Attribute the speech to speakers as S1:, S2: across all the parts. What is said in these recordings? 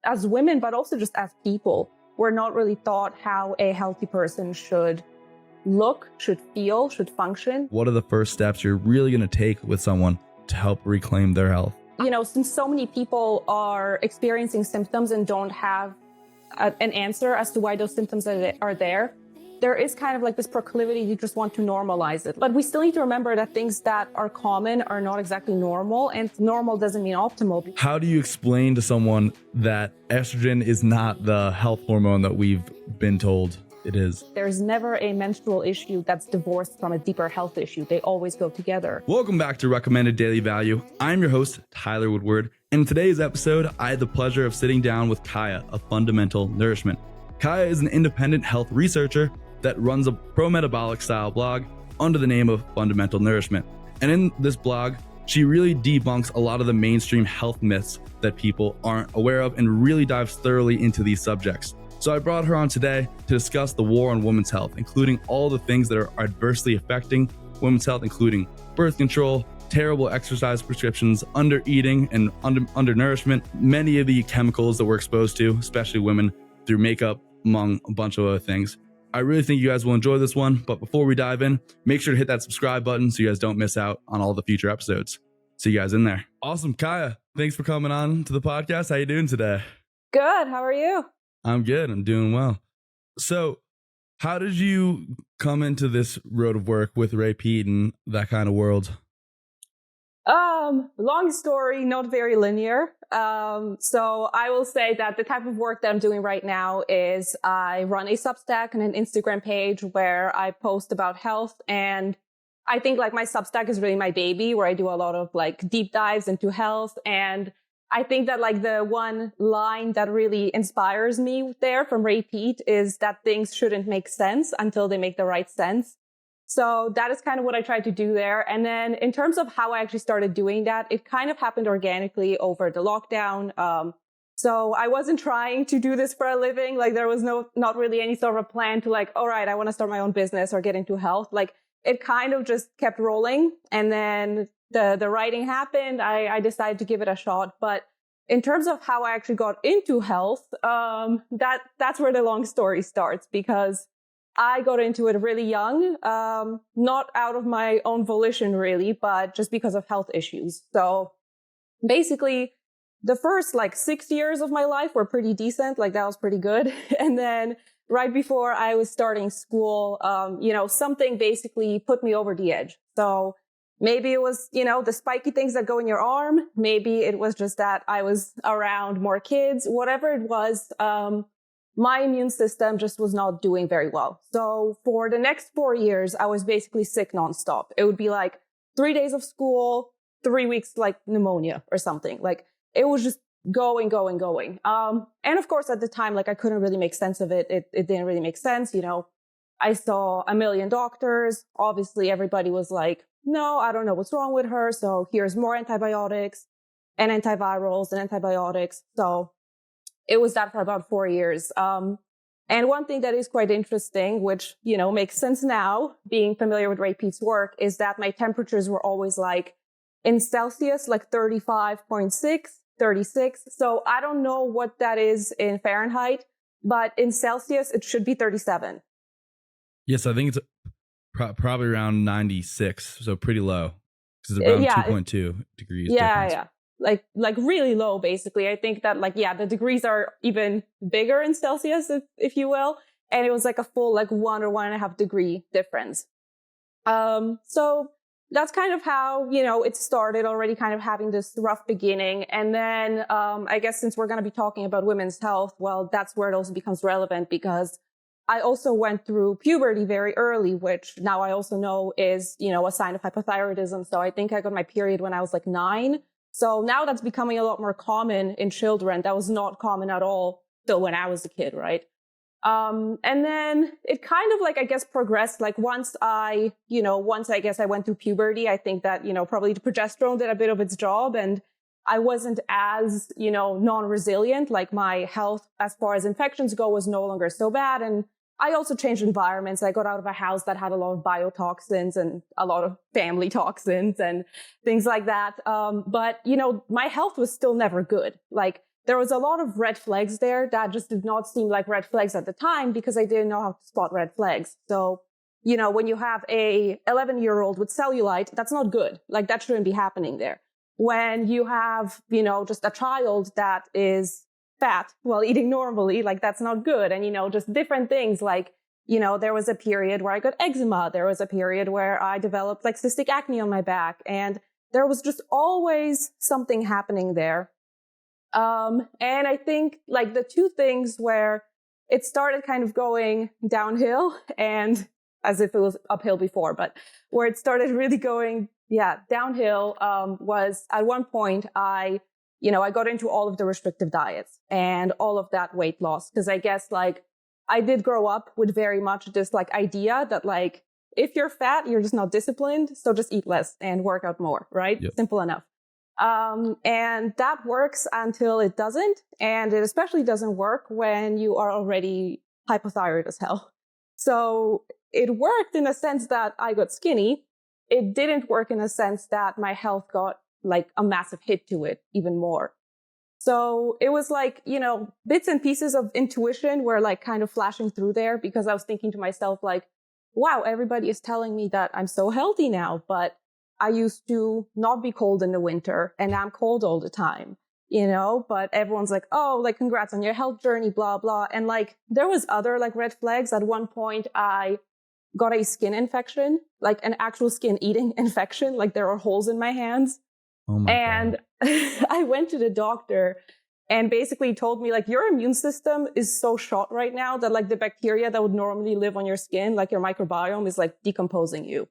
S1: as women, but also just as people. We're not really taught how a healthy person should look, should feel, should function.
S2: What are the first steps you're really going to take with someone to help reclaim their health?
S1: Since so many people are experiencing symptoms and don't have an answer as to why those symptoms are there is kind of like this proclivity, you just want to normalize it. But we still need to remember that things that are common are not exactly normal, and normal doesn't mean optimal.
S2: How do you explain to someone that estrogen is not the health hormone that we've been told it is?
S1: There's never a menstrual issue that's divorced from a deeper health issue. They always go together.
S2: Welcome back to Recommended Daily Value. I'm your host, Tyler Woodward. In today's episode, I had the pleasure of sitting down with Kaya of Fundamental Nourishment. Kaya is an independent health researcher that runs a pro-metabolic style blog under the name of Fundamental Nourishment. And in this blog, she really debunks a lot of the mainstream health myths that people aren't aware of and really dives thoroughly into these subjects. So I brought her on today to discuss the war on women's health, including all the things that are adversely affecting women's health, including birth control, terrible exercise prescriptions, under-eating and undernourishment, many of the chemicals that we're exposed to, especially women, through makeup, among a bunch of other things. I really think you guys will enjoy this one, but before we dive in, make sure to hit that subscribe button so you guys don't miss out on all the future episodes. See you guys in there. Awesome. Kaya, thanks for coming on to the podcast. How you doing today?
S1: Good. How are you?
S2: I'm good. I'm doing well. So how did you come into this road of work with Ray Pete and that kind of world?
S1: Long story, not very linear. So I will say that the type of work that I'm doing right now is I run a Substack and an Instagram page where I post about health. And I think like my Substack is really my baby, where I do a lot of like deep dives into health. And I think that like the one line that really inspires me there from Ray Pete is that things shouldn't make sense until they make the right sense. So that is kind of what I tried to do there. And then in terms of how I actually started doing that, it kind of happened organically over the lockdown. So I wasn't trying to do this for a living. Like there was not really any sort of a plan to like, all right, I want to start my own business or get into health. Like it kind of just kept rolling. And then the writing happened. I decided to give it a shot. But in terms of how I actually got into health, that's where the long story starts, because I got into it really young, not out of my own volition really, but just because of health issues. So basically the first like 6 years of my life were pretty decent. Like that was pretty good. And then right before I was starting school, something basically put me over the edge. So maybe it was, the spiky things that go in your arm. Maybe it was just that I was around more kids, whatever it was. My immune system just was not doing very well. So for the next 4 years, I was basically sick nonstop. It would be like 3 days of school, 3 weeks like pneumonia or something. Like it was just going. And of course, at the time, like I couldn't really make sense of it. It didn't really make sense. I saw a million doctors. Obviously, everybody was like, no, I don't know what's wrong with her. So here's more antibiotics and antivirals and antibiotics. So it was that for about 4 years. And one thing that is quite interesting, which, makes sense now, being familiar with Ray Pete's work, is that my temperatures were always like in Celsius, like 35.6, 36. So I don't know what that is in Fahrenheit, but in Celsius, it should be 37.
S2: Yes, I think it's probably around 96. So pretty low. Because it's around 2.2 degrees.
S1: Yeah. Like really low, basically. I think that the degrees are even bigger in Celsius, if you will. And it was like a full 1 or 1.5 degree difference. So that's kind of how, it started already kind of having this rough beginning. And then, I guess since we're going to be talking about women's health, well, that's where it also becomes relevant, because I also went through puberty very early, which now I also know is, a sign of hypothyroidism. So I think I got my period when I was like 9. So now that's becoming a lot more common in children. That was not common at all still when I was a kid, right? And then it kind of progressed. Once I went through puberty, I think that, probably the progesterone did a bit of its job, and I wasn't as, non-resilient. Like my health as far as infections go was no longer so bad. And I also changed environments. I got out of a house that had a lot of biotoxins and a lot of family toxins and things like that. But, my health was still never good. Like there was a lot of red flags there that just did not seem like red flags at the time because I didn't know how to spot red flags. So, when you have a 11-year-old with cellulite, that's not good. Like that shouldn't be happening there. When you have, just a child that is fat while eating normally, like that's not good. And, just different things like, there was a period where I got eczema. There was a period where I developed like cystic acne on my back. And there was just always something happening there. And I think like the two things where it started kind of going downhill, and as if it was uphill before, but where it started really going, downhill, was at one point I got into all of the restrictive diets and all of that weight loss. Cause I guess like I did grow up with very much this like idea that like, if you're fat, you're just not disciplined. So just eat less and work out more, right?
S2: Yep.
S1: Simple enough. And that works until it doesn't. And it especially doesn't work when you are already hypothyroid as hell. So it worked in a sense that I got skinny. It didn't work in a sense that my health got like a massive hit to it even more. So it was like, bits and pieces of intuition were like kind of flashing through there because I was thinking to myself like, wow, everybody is telling me that I'm so healthy now, but I used to not be cold in the winter and I'm cold all the time, but everyone's like, oh, like congrats on your health journey, blah, blah. And like, there was other like red flags. At one point, I got a skin infection, like an actual skin eating infection. Like there were holes in my hands.
S2: Oh my
S1: God. I went to the doctor and basically told me like, your immune system is so shot right now that like the bacteria that would normally live on your skin, like your microbiome is like decomposing you.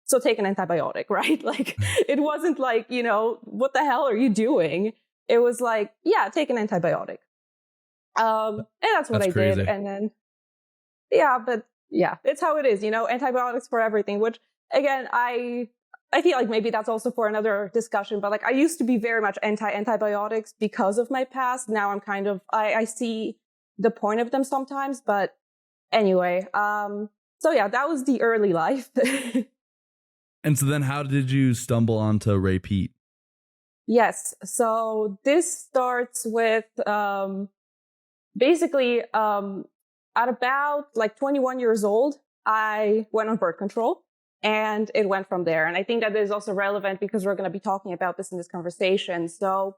S1: So take an antibiotic, right? Like it wasn't like, what the hell are you doing? It was like, yeah, take an antibiotic. And that's what I
S2: crazy.
S1: did. And then, but it's how it is, antibiotics for everything, which again, I feel like maybe that's also for another discussion, but like I used to be very much anti-antibiotics because of my past. Now I'm kind of, I see the point of them sometimes, but anyway, so yeah, that was the early life.
S2: And so then how did you stumble onto Ray Peat?
S1: Yes. So this starts with, basically, at about like 21 years old, I went on birth control and it went from there. And I think that is also relevant because we're going to be talking about this in this conversation. So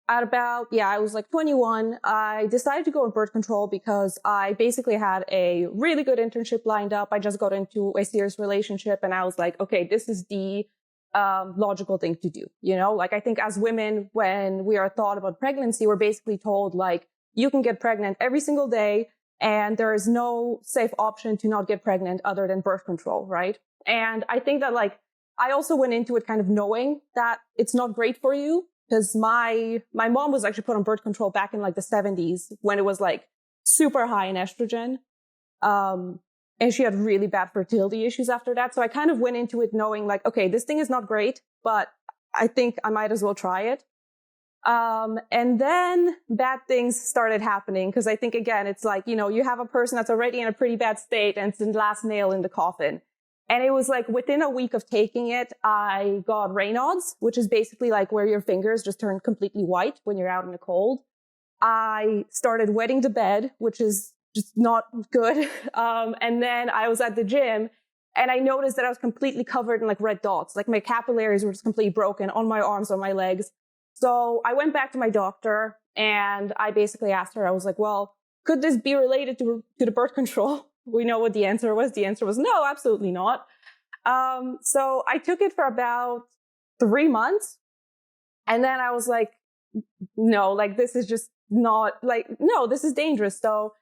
S1: at about, I was like 21, I decided to go on birth control because I basically had a really good internship lined up. I just got into a serious relationship and I was like, okay, this is the logical thing to do. Like I think as women, when we are thought about pregnancy, we're basically told like, you can get pregnant every single day and there is no safe option to not get pregnant other than birth control, right? And I think that like, I also went into it kind of knowing that it's not great for you. Because my mom was actually put on birth control back in like the 70s when it was like super high in estrogen. And she had really bad fertility issues after that. So I kind of went into it knowing like, okay, this thing is not great, but I think I might as well try it. And then bad things started happening. Because I think, again, it's like, you have a person that's already in a pretty bad state and it's the last nail in the coffin. And it was like within a week of taking it, I got Raynaud's, which is basically like where your fingers just turn completely white when you're out in the cold. I started wetting the bed, which is just not good. And then I was at the gym and I noticed that I was completely covered in like red dots. Like my capillaries were just completely broken on my arms, on my legs. So I went back to my doctor and I basically asked her, I was like, well, could this be related to the birth control? We know what the answer was. The answer was no, absolutely not. So I took it for about 3 months. And then I was like, no, like this is just not like, no, this is dangerous. So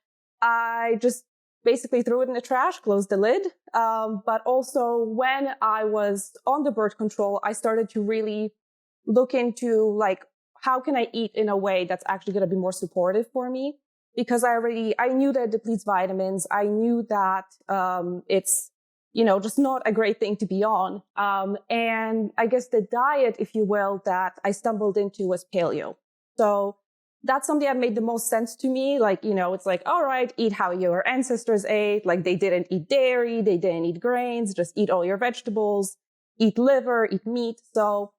S1: I just basically threw it in the trash, closed the lid. But also when I was on the birth control, I started to really look into like, how can I eat in a way that's actually going to be more supportive for me? Because I knew that it depletes vitamins. I knew that, it's, just not a great thing to be on. And I guess the diet, if you will, that I stumbled into was paleo. So that's something that made the most sense to me. Like, it's like, all right, eat how your ancestors ate. Like they didn't eat dairy. They didn't eat grains. Just eat all your vegetables, eat liver, eat meat. So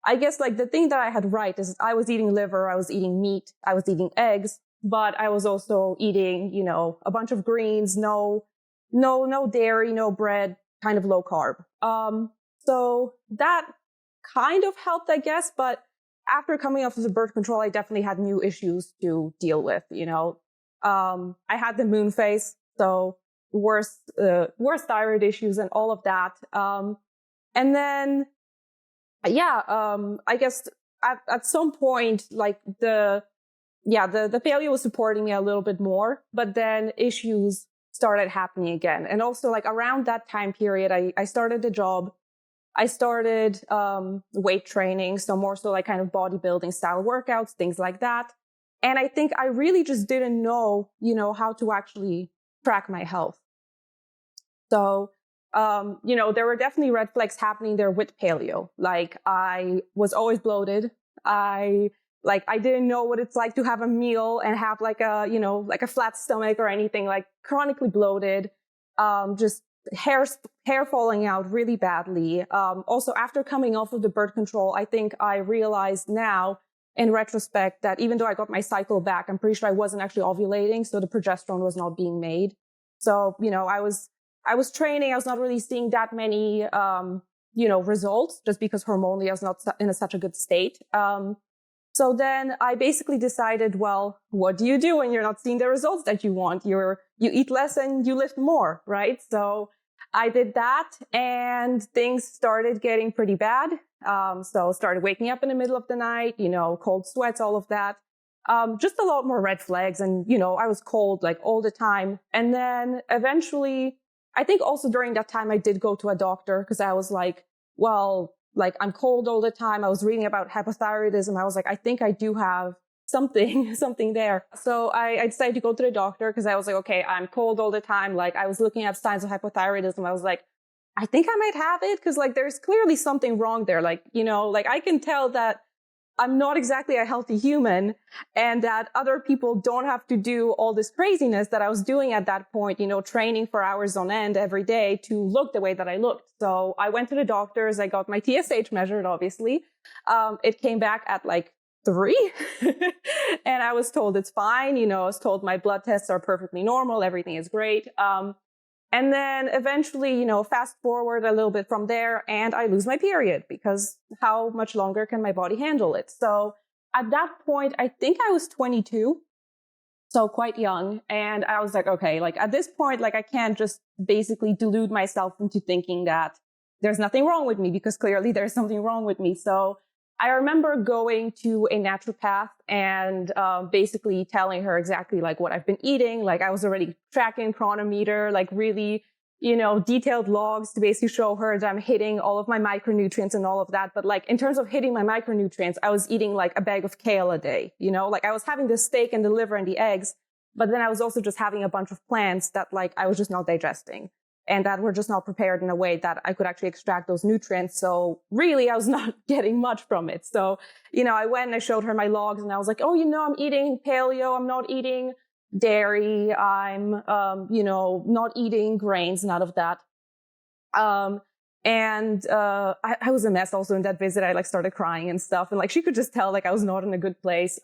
S1: I guess like the thing that I had right is I was eating liver, I was eating meat, I was eating eggs, but I was also eating, a bunch of greens, no dairy, no bread, kind of low carb. So that kind of helped, I guess, but after coming off of the birth control, I definitely had new issues to deal with, I had the moon phase, so worse thyroid issues and all of that. And then, I guess at some point, like the paleo was supporting me a little bit more, but then issues started happening again. And also like around that time period, I started a job. I started weight training, so more so like kind of bodybuilding style workouts, things like that. And I think I really just didn't know, how to actually track my health. So, there were definitely red flags happening there with paleo. Like I was always bloated. I didn't know what it's like to have a meal and have like a flat stomach or anything, like chronically bloated, just hair falling out really badly. Also after coming off of the birth control, I think I realized now in retrospect that even though I got my cycle back, I'm pretty sure I wasn't actually ovulating. So the progesterone was not being made. So, I was training. I was not really seeing that many, results just because hormonally I was not in such a good state. So then I basically decided, well, what do you do when you're not seeing the results that you want? You eat less and you lift more, right? So I did that and things started getting pretty bad. So started waking up in the middle of the night, cold sweats, all of that. Just a lot more red flags. And, I was cold like all the time. And then eventually, I think also during that time, I did go to a doctor because I was like, well, like I'm cold all the time. I was reading about hypothyroidism. I was like, I think I do have something there. So I decided to go to the doctor because I was like, okay, I'm cold all the time. Like I was looking at signs of hypothyroidism. I was like, I think I might have it because like there's clearly something wrong there. Like, like I can tell that I'm not exactly a healthy human and that other people don't have to do all this craziness that I was doing at that point, training for hours on end every day to look the way that I looked. So I went to the doctors. I got my TSH measured, obviously. It came back at like 3 and I was told it's fine. I was told my blood tests are perfectly normal. Everything is great. And then eventually, fast forward a little bit from there and I lose my period because how much longer can my body handle it? So at that point, I think I was 22, so quite young. And I was like, okay, like at this point, like I can't just basically delude myself into thinking that there's nothing wrong with me because clearly there's something wrong with me. So I remember going to a naturopath and basically telling her exactly like what I've been eating. Like I was already tracking chronometer, like really, detailed logs to basically show her that I'm hitting all of my micronutrients and all of that. But like in terms of hitting my micronutrients, I was eating like a bag of kale a day, like I was having the steak and the liver and the eggs, but then I was also just having a bunch of plants that like I was just not digesting. And that were just not prepared in a way that I could actually extract those nutrients. So really, I was not getting much from it. So, I went and I showed her my logs and I was like, oh, I'm eating paleo. I'm not eating dairy. I'm, not eating grains, none of that. I was a mess also in that visit. I like started crying and stuff. And like, she could just tell like I was not in a good place.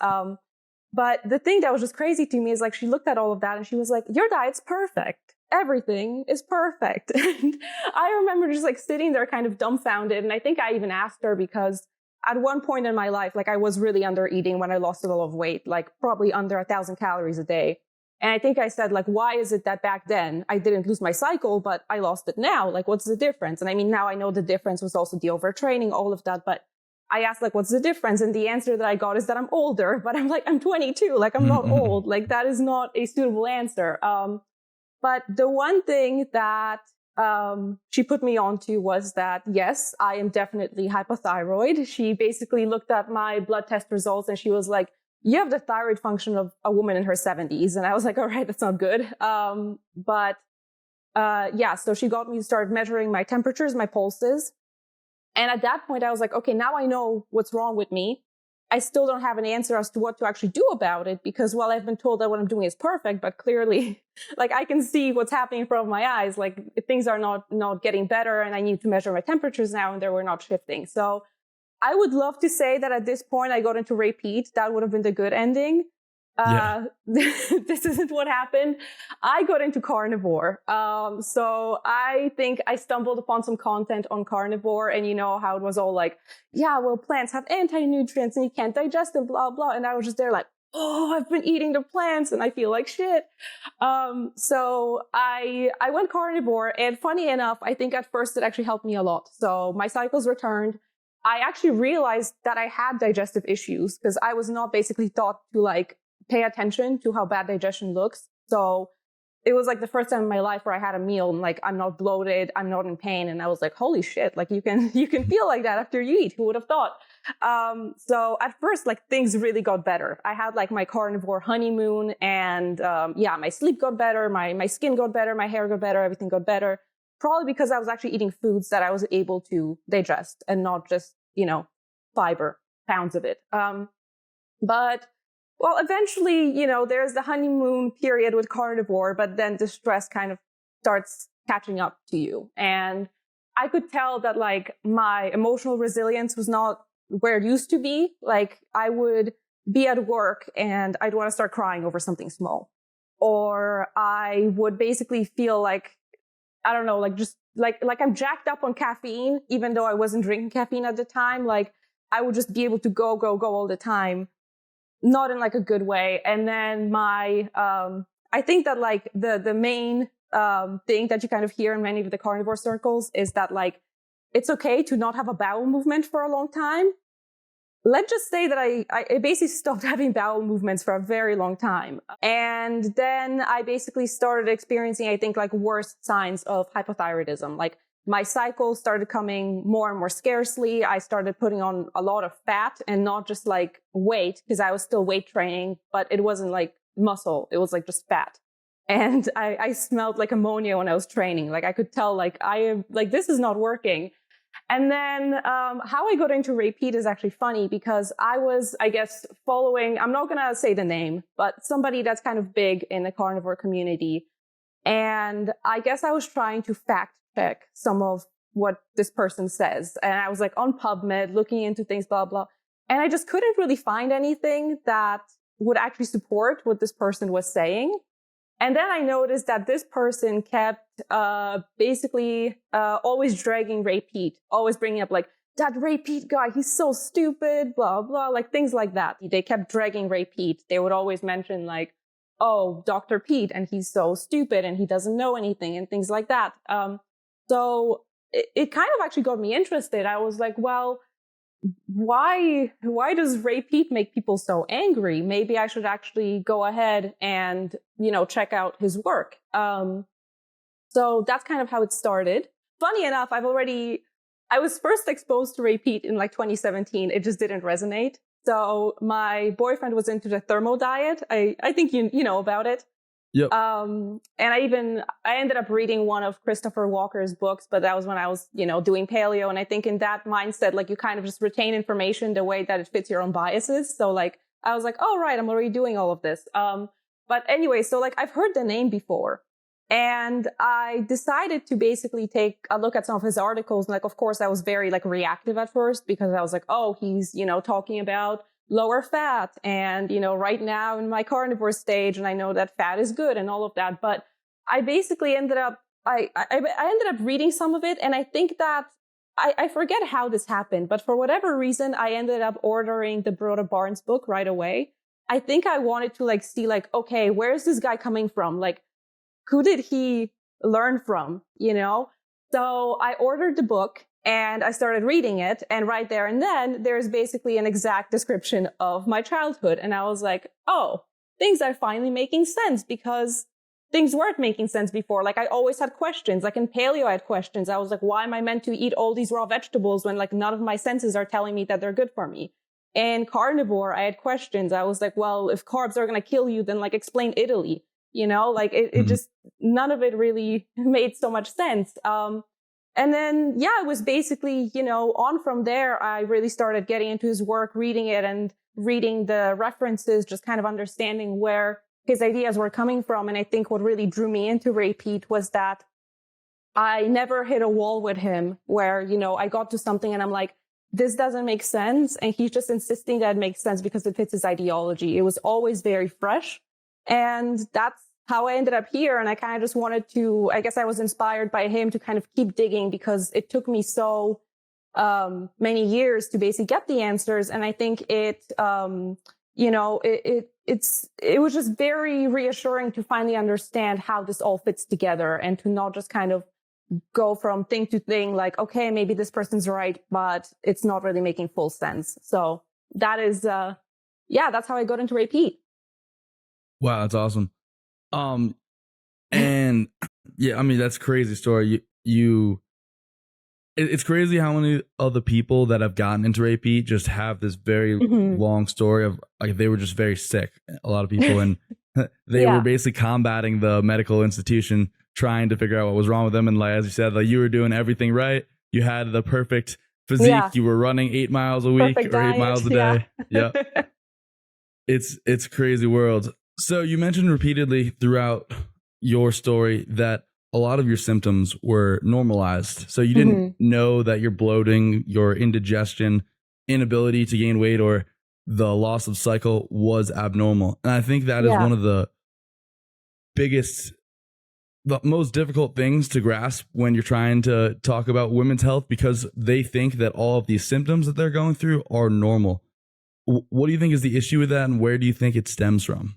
S1: But the thing that was just crazy to me is like, she looked at all of that and she was like, your diet's perfect. Everything is perfect. And I remember just like sitting there kind of dumbfounded. And I think I even asked her because at one point in my life, like I was really under eating when I lost a lot of weight, like probably under 1,000 calories a day. And I think I said like, why is it that back then I didn't lose my cycle, but I lost it now? Like, what's the difference? And I mean, now I know the difference was also the overtraining, all of that. But I asked like, what's the difference? And the answer that I got is that I'm older, but I'm like, I'm 22. Like I'm not old. Like that is not a suitable answer. But the one thing that she put me onto was that, yes, I am definitely hypothyroid. She basically looked at my blood test results and she was like, you have the thyroid function of a woman in her 70s. And I was like, all right, that's not good. So she got me to start measuring my temperatures, my pulses. And at that point, I was like, okay, now I know what's wrong with me. I still don't have an answer as to what to actually do about it because, well, I've been told that what I'm doing is perfect, but clearly, like, I can see what's happening in front of my eyes. Like, things are not getting better and I need to measure my temperatures now and they were not shifting. So I would love to say that at this point I got into Ray Peat. That would have been the good ending. This isn't what happened. I got into carnivore. So I think I stumbled upon some content on carnivore, and you know how it was all like, yeah, well, plants have anti-nutrients and you can't digest them, blah, blah. And I was just there like, oh, I've been eating the plants and I feel like shit. So I went carnivore, and funny enough, I think at first it actually helped me a lot. So my cycles returned. I actually realized that I had digestive issues because I was not basically taught to like pay attention to how bad digestion looks. So it was like the first time in my life where I had a meal and like, I'm not bloated, I'm not in pain. And I was like, holy shit, like you can feel like that after you eat. Who would have thought? So at first, like things really got better. I had like my carnivore honeymoon, and my sleep got better, my skin got better, my hair got better, everything got better. Probably because I was actually eating foods that I was able to digest and not just, fiber, pounds of it. But well, eventually, there's the honeymoon period with carnivore, but then the stress kind of starts catching up to you. And I could tell that like my emotional resilience was not where it used to be. Like I would be at work and I'd want to start crying over something small. Or I would basically feel like, I don't know, like just like I'm jacked up on caffeine, even though I wasn't drinking caffeine at the time. Like I would just be able to go all the time. Not in like a good way. And then I think that like the main thing that you kind of hear in many of the carnivore circles is that like, it's okay to not have a bowel movement for a long time. Let's just say that I basically stopped having bowel movements for a very long time. And then I basically started experiencing, I think, like worse signs of hypothyroidism. Like my cycle started coming more and more scarcely. I started putting on a lot of fat and not just like weight, because I was still weight training, but it wasn't like muscle. It was like just fat. And I smelled like ammonia when I was training. Like I could tell like this is not working. And then how I got into Ray Peat is actually funny, because I was, I guess, following, I'm not going to say the name, but somebody that's kind of big in the carnivore community. And I guess I was trying to fact check some of what this person says. And I was like on PubMed looking into things, blah, blah. And I just couldn't really find anything that would actually support what this person was saying. And then I noticed that this person kept basically always dragging Ray Peat, always bringing up like, that Ray Peat guy, he's so stupid, blah, blah, like things like that. They kept dragging Ray Peat. They would always mention like, oh, Dr. Pete, and he's so stupid and he doesn't know anything and things like that. So it kind of actually got me interested. I was like, well, why does Ray Peat make people so angry? Maybe I should actually go ahead and, check out his work. So that's kind of how it started. Funny enough, I was first exposed to Ray Peat in like 2017. It just didn't resonate. So my boyfriend was into the thermo diet. I think you know about it.
S2: Yep.
S1: And I ended up reading one of Christopher Walker's books, but that was when I was, doing paleo. And I think in that mindset, like you kind of just retain information the way that it fits your own biases. So like, I was like, oh, right, I'm already doing all of this. But anyway, so like I've heard the name before, and I decided to basically take a look at some of his articles. And like, of course, I was very like reactive at first, because I was like, oh, he's, talking about lower fat and, right now in my carnivore stage, and I know that fat is good and all of that. But I basically ended up, I ended up reading some of it. And I think that I forget how this happened, but for whatever reason, I ended up ordering the Broda Barnes book right away. I think I wanted to like see like, okay, where is this guy coming from? Like, who did he learn from? So I ordered the book and I started reading it. And right there and then there's basically an exact description of my childhood. And I was like, oh, things are finally making sense, because things weren't making sense before. Like I always had questions. Like in paleo, I had questions. I was like, why am I meant to eat all these raw vegetables when like none of my senses are telling me that they're good for me? And carnivore, I had questions. I was like, well, if carbs are going to kill you, then like explain Italy, like it just, none of it really made so much sense. And then, it was basically, on from there, I really started getting into his work, reading it and reading the references, just kind of understanding where his ideas were coming from. And I think what really drew me into Ray Peat was that I never hit a wall with him where, I got to something and I'm like, this doesn't make sense. And he's just insisting that it makes sense because it fits his ideology. It was always very fresh. And that's how I ended up here. And I kind of just wanted to, I guess I was inspired by him to kind of keep digging because it took me so many years to basically get the answers. And I think it was just very reassuring to finally understand how this all fits together and to not just kind of go from thing to thing, like, okay, maybe this person's right, but it's not really making full sense. So that is, that's how I got into repeat.
S2: Wow, that's awesome. And yeah, I mean, that's a crazy story. It's crazy how many of the people that have gotten into repeat just have this very long story of like, they were just very sick. A lot of people, and they were basically combating the medical institution, trying to figure out what was wrong with them. And like, as you said, like you were doing everything right. You had the perfect physique. Yeah. You were running 8 miles a week or 8 miles a day. Yeah. It's a crazy world. So you mentioned repeatedly throughout your story that a lot of your symptoms were normalized. So you didn't know that your bloating, your indigestion, inability to gain weight, or the loss of cycle was abnormal. And I think that is one of the most difficult things to grasp when you're trying to talk about women's health, because they think that all of these symptoms that they're going through are normal. What do you think is the issue with that, and where do you think it stems from?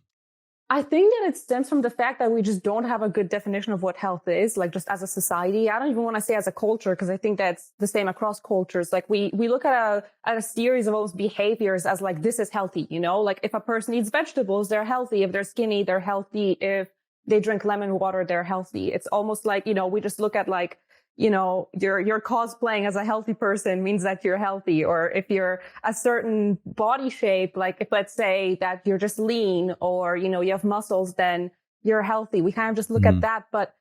S1: I think that it stems from the fact that we just don't have a good definition of what health is, like just as a society. I don't even want to say as a culture, because I think that's the same across cultures. Like we look at a series of almost behaviors as like, this is healthy, you know, like if a person eats vegetables, they're healthy. If they're skinny, they're healthy. If they drink lemon water, they're healthy. It's almost like, you know, we just look at like, you know, you're cosplaying as a healthy person means that you're healthy. Or if you're a certain body shape, like if let's say that you're just lean or, you know, you have muscles, then you're healthy. We kind of just look at that. But,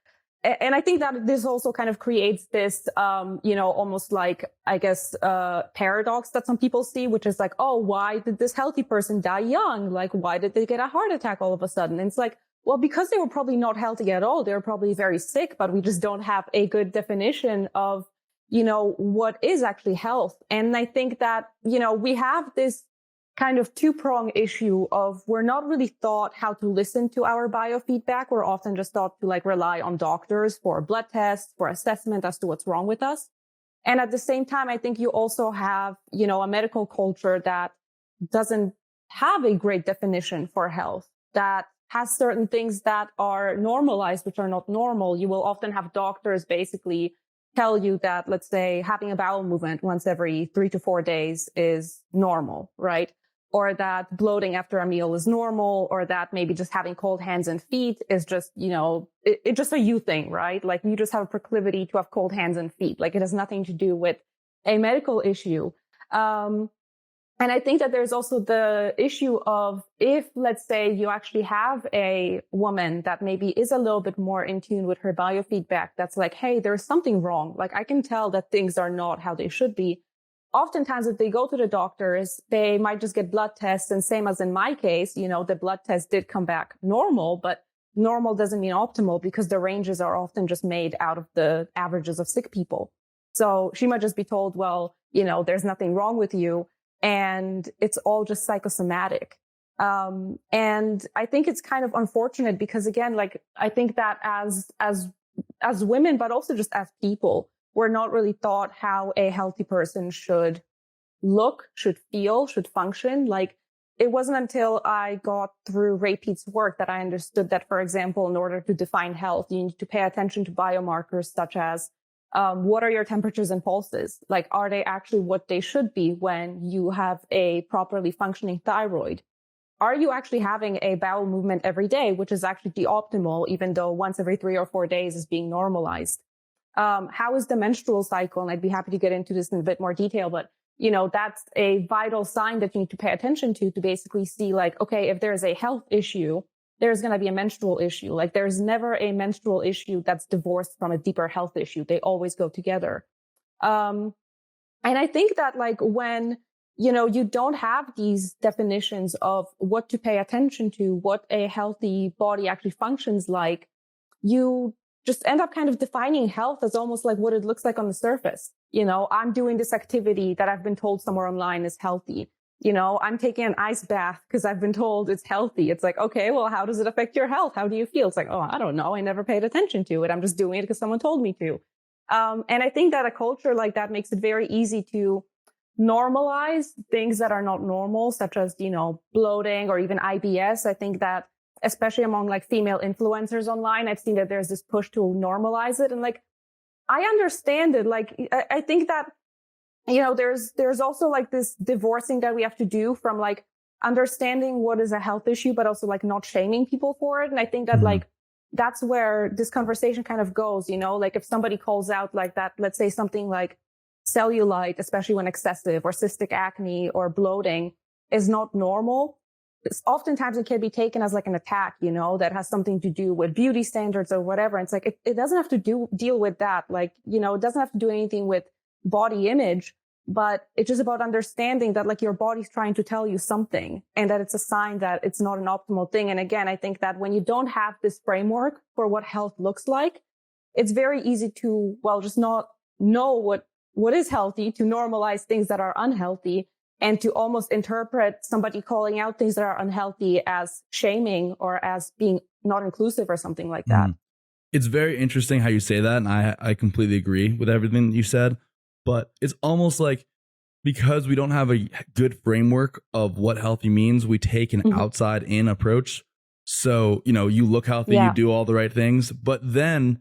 S1: and I think that this also kind of creates this, you know, almost like, I guess, paradox that some people see, which is like, oh, why did this healthy person die young? Like, why did they get a heart attack all of a sudden? And it's like, well, because they were probably not healthy at all. They were probably very sick, but we just don't have a good definition of, you know, what is actually health. And I think that, you know, we have this kind of two-pronged issue of we're not really taught how to listen to our biofeedback. We're often just taught to like rely on doctors for blood tests, for assessment as to what's wrong with us. And at the same time, I think you also have, you know, a medical culture that doesn't have a great definition for health, that has certain things that are normalized, which are not normal. You will often have doctors basically tell you that, let's say, having a bowel movement once every 3 to 4 days is normal, right? Or that bloating after a meal is normal, or that maybe just having cold hands and feet is just, you know, it's just a you thing, right? Like you just have a proclivity to have cold hands and feet. Like it has nothing to do with a medical issue. And I think that there's also the issue of if, let's say, you actually have a woman that maybe is a little bit more in tune with her biofeedback, that's like, hey, there's something wrong. Like I can tell that things are not how they should be. Oftentimes, if they go to the doctors, they might just get blood tests. And same as in my case, you know, the blood test did come back normal, but normal doesn't mean optimal because the ranges are often just made out of the averages of sick people. So she might just be told, well, you know, there's nothing wrong with you. And it's all just psychosomatic. And I think it's kind of unfortunate because again, like, I think that as women, but also just as people, we're not really taught how a healthy person should look, should feel, should function. Like, it wasn't until I got through Repeat's work that I understood that, for example, in order to define health, you need to pay attention to biomarkers such as what are your temperatures and pulses? Like, are they actually what they should be when you have a properly functioning thyroid? Are you actually having a bowel movement every day, which is actually the optimal, even though once every 3 or 4 days is being normalized? How is the menstrual cycle? And I'd be happy to get into this in a bit more detail, but you know, that's a vital sign that you need to pay attention to basically see like, okay, if there's a health issue, there's going to be a menstrual issue. Like there's never a menstrual issue that's divorced from a deeper health issue. They always go together. And I think that like when, you know, you don't have these definitions of what to pay attention to, what a healthy body actually functions like, you just end up kind of defining health as almost like what it looks like on the surface. I'm doing this activity that I've been told somewhere online is healthy. I'm taking an ice bath because I've been told it's healthy. It's like, okay, well, how does it affect your health? How do you feel? It's like, oh, I don't know. I never paid attention to it. I'm just doing it because someone told me to. And I think that a culture like that makes it very easy to normalize things that are not normal, such as, bloating or even IBS. I think that especially among like female influencers online, I've seen that there's this push to normalize it. And like, I understand it. Like, I think that, there's also like this divorcing that we have to do from like understanding what is a health issue, but also like not shaming people for it. And I think that like, that's where this conversation kind of goes, like if somebody calls out like that, let's say something like cellulite, especially when excessive, or cystic acne or bloating is not normal. Oftentimes it can be taken as like an attack, that has something to do with beauty standards or whatever. And it's like, it doesn't have to deal with that. Like, it doesn't have to do anything with body image, but it's just about understanding that like your body's trying to tell you something and that it's a sign that it's not an optimal thing. And again, I think that when you don't have this framework for what health looks like, it's very easy to, just not know what is healthy, to normalize things that are unhealthy, and to almost interpret somebody calling out things that are unhealthy as shaming or as being not inclusive or something like that.
S2: It's very interesting how you say that. And I completely agree with everything you said. But it's almost like because we don't have a good framework of what healthy means, we take an outside in approach. So, you look healthy, you do all the right things. But then,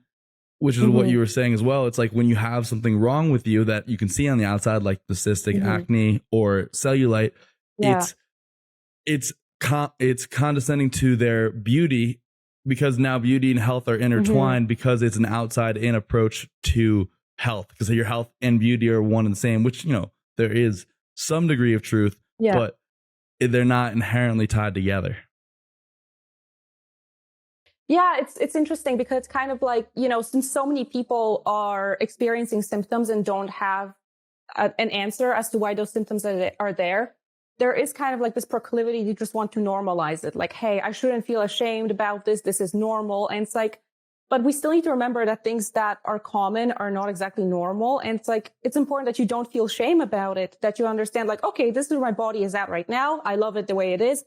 S2: which is what you were saying as well, it's like when you have something wrong with you that you can see on the outside, like the cystic acne or cellulite, it's condescending to their beauty, because now beauty and health are intertwined because it's an outside in approach to health, because your health and beauty are one and the same, which, there is some degree of truth, but they're not inherently tied together.
S1: Yeah, it's interesting because it's kind of like, since so many people are experiencing symptoms and don't have an answer as to why those symptoms are there is kind of like this proclivity to just want to normalize it. Like, hey, I shouldn't feel ashamed about this. This is normal. And it's like, but we still need to remember that things that are common are not exactly normal. And it's like, it's important that you don't feel shame about it, that you understand like, okay, this is where my body is at right now. I love it the way it is.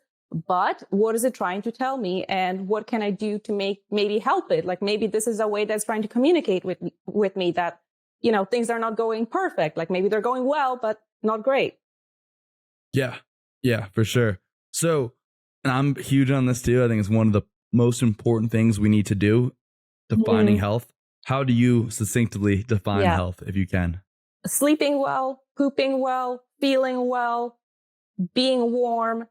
S1: But what is it trying to tell me? And what can I do to maybe help it? Like maybe this is a way that's trying to communicate with me that, things are not going perfect. Like maybe they're going well, but not great.
S2: Yeah, for sure. So, and I'm huge on this too. I think it's one of the most important things we need to do, defining health. How do you succinctly define health if you can?
S1: Sleeping well, pooping well, feeling well, being warm,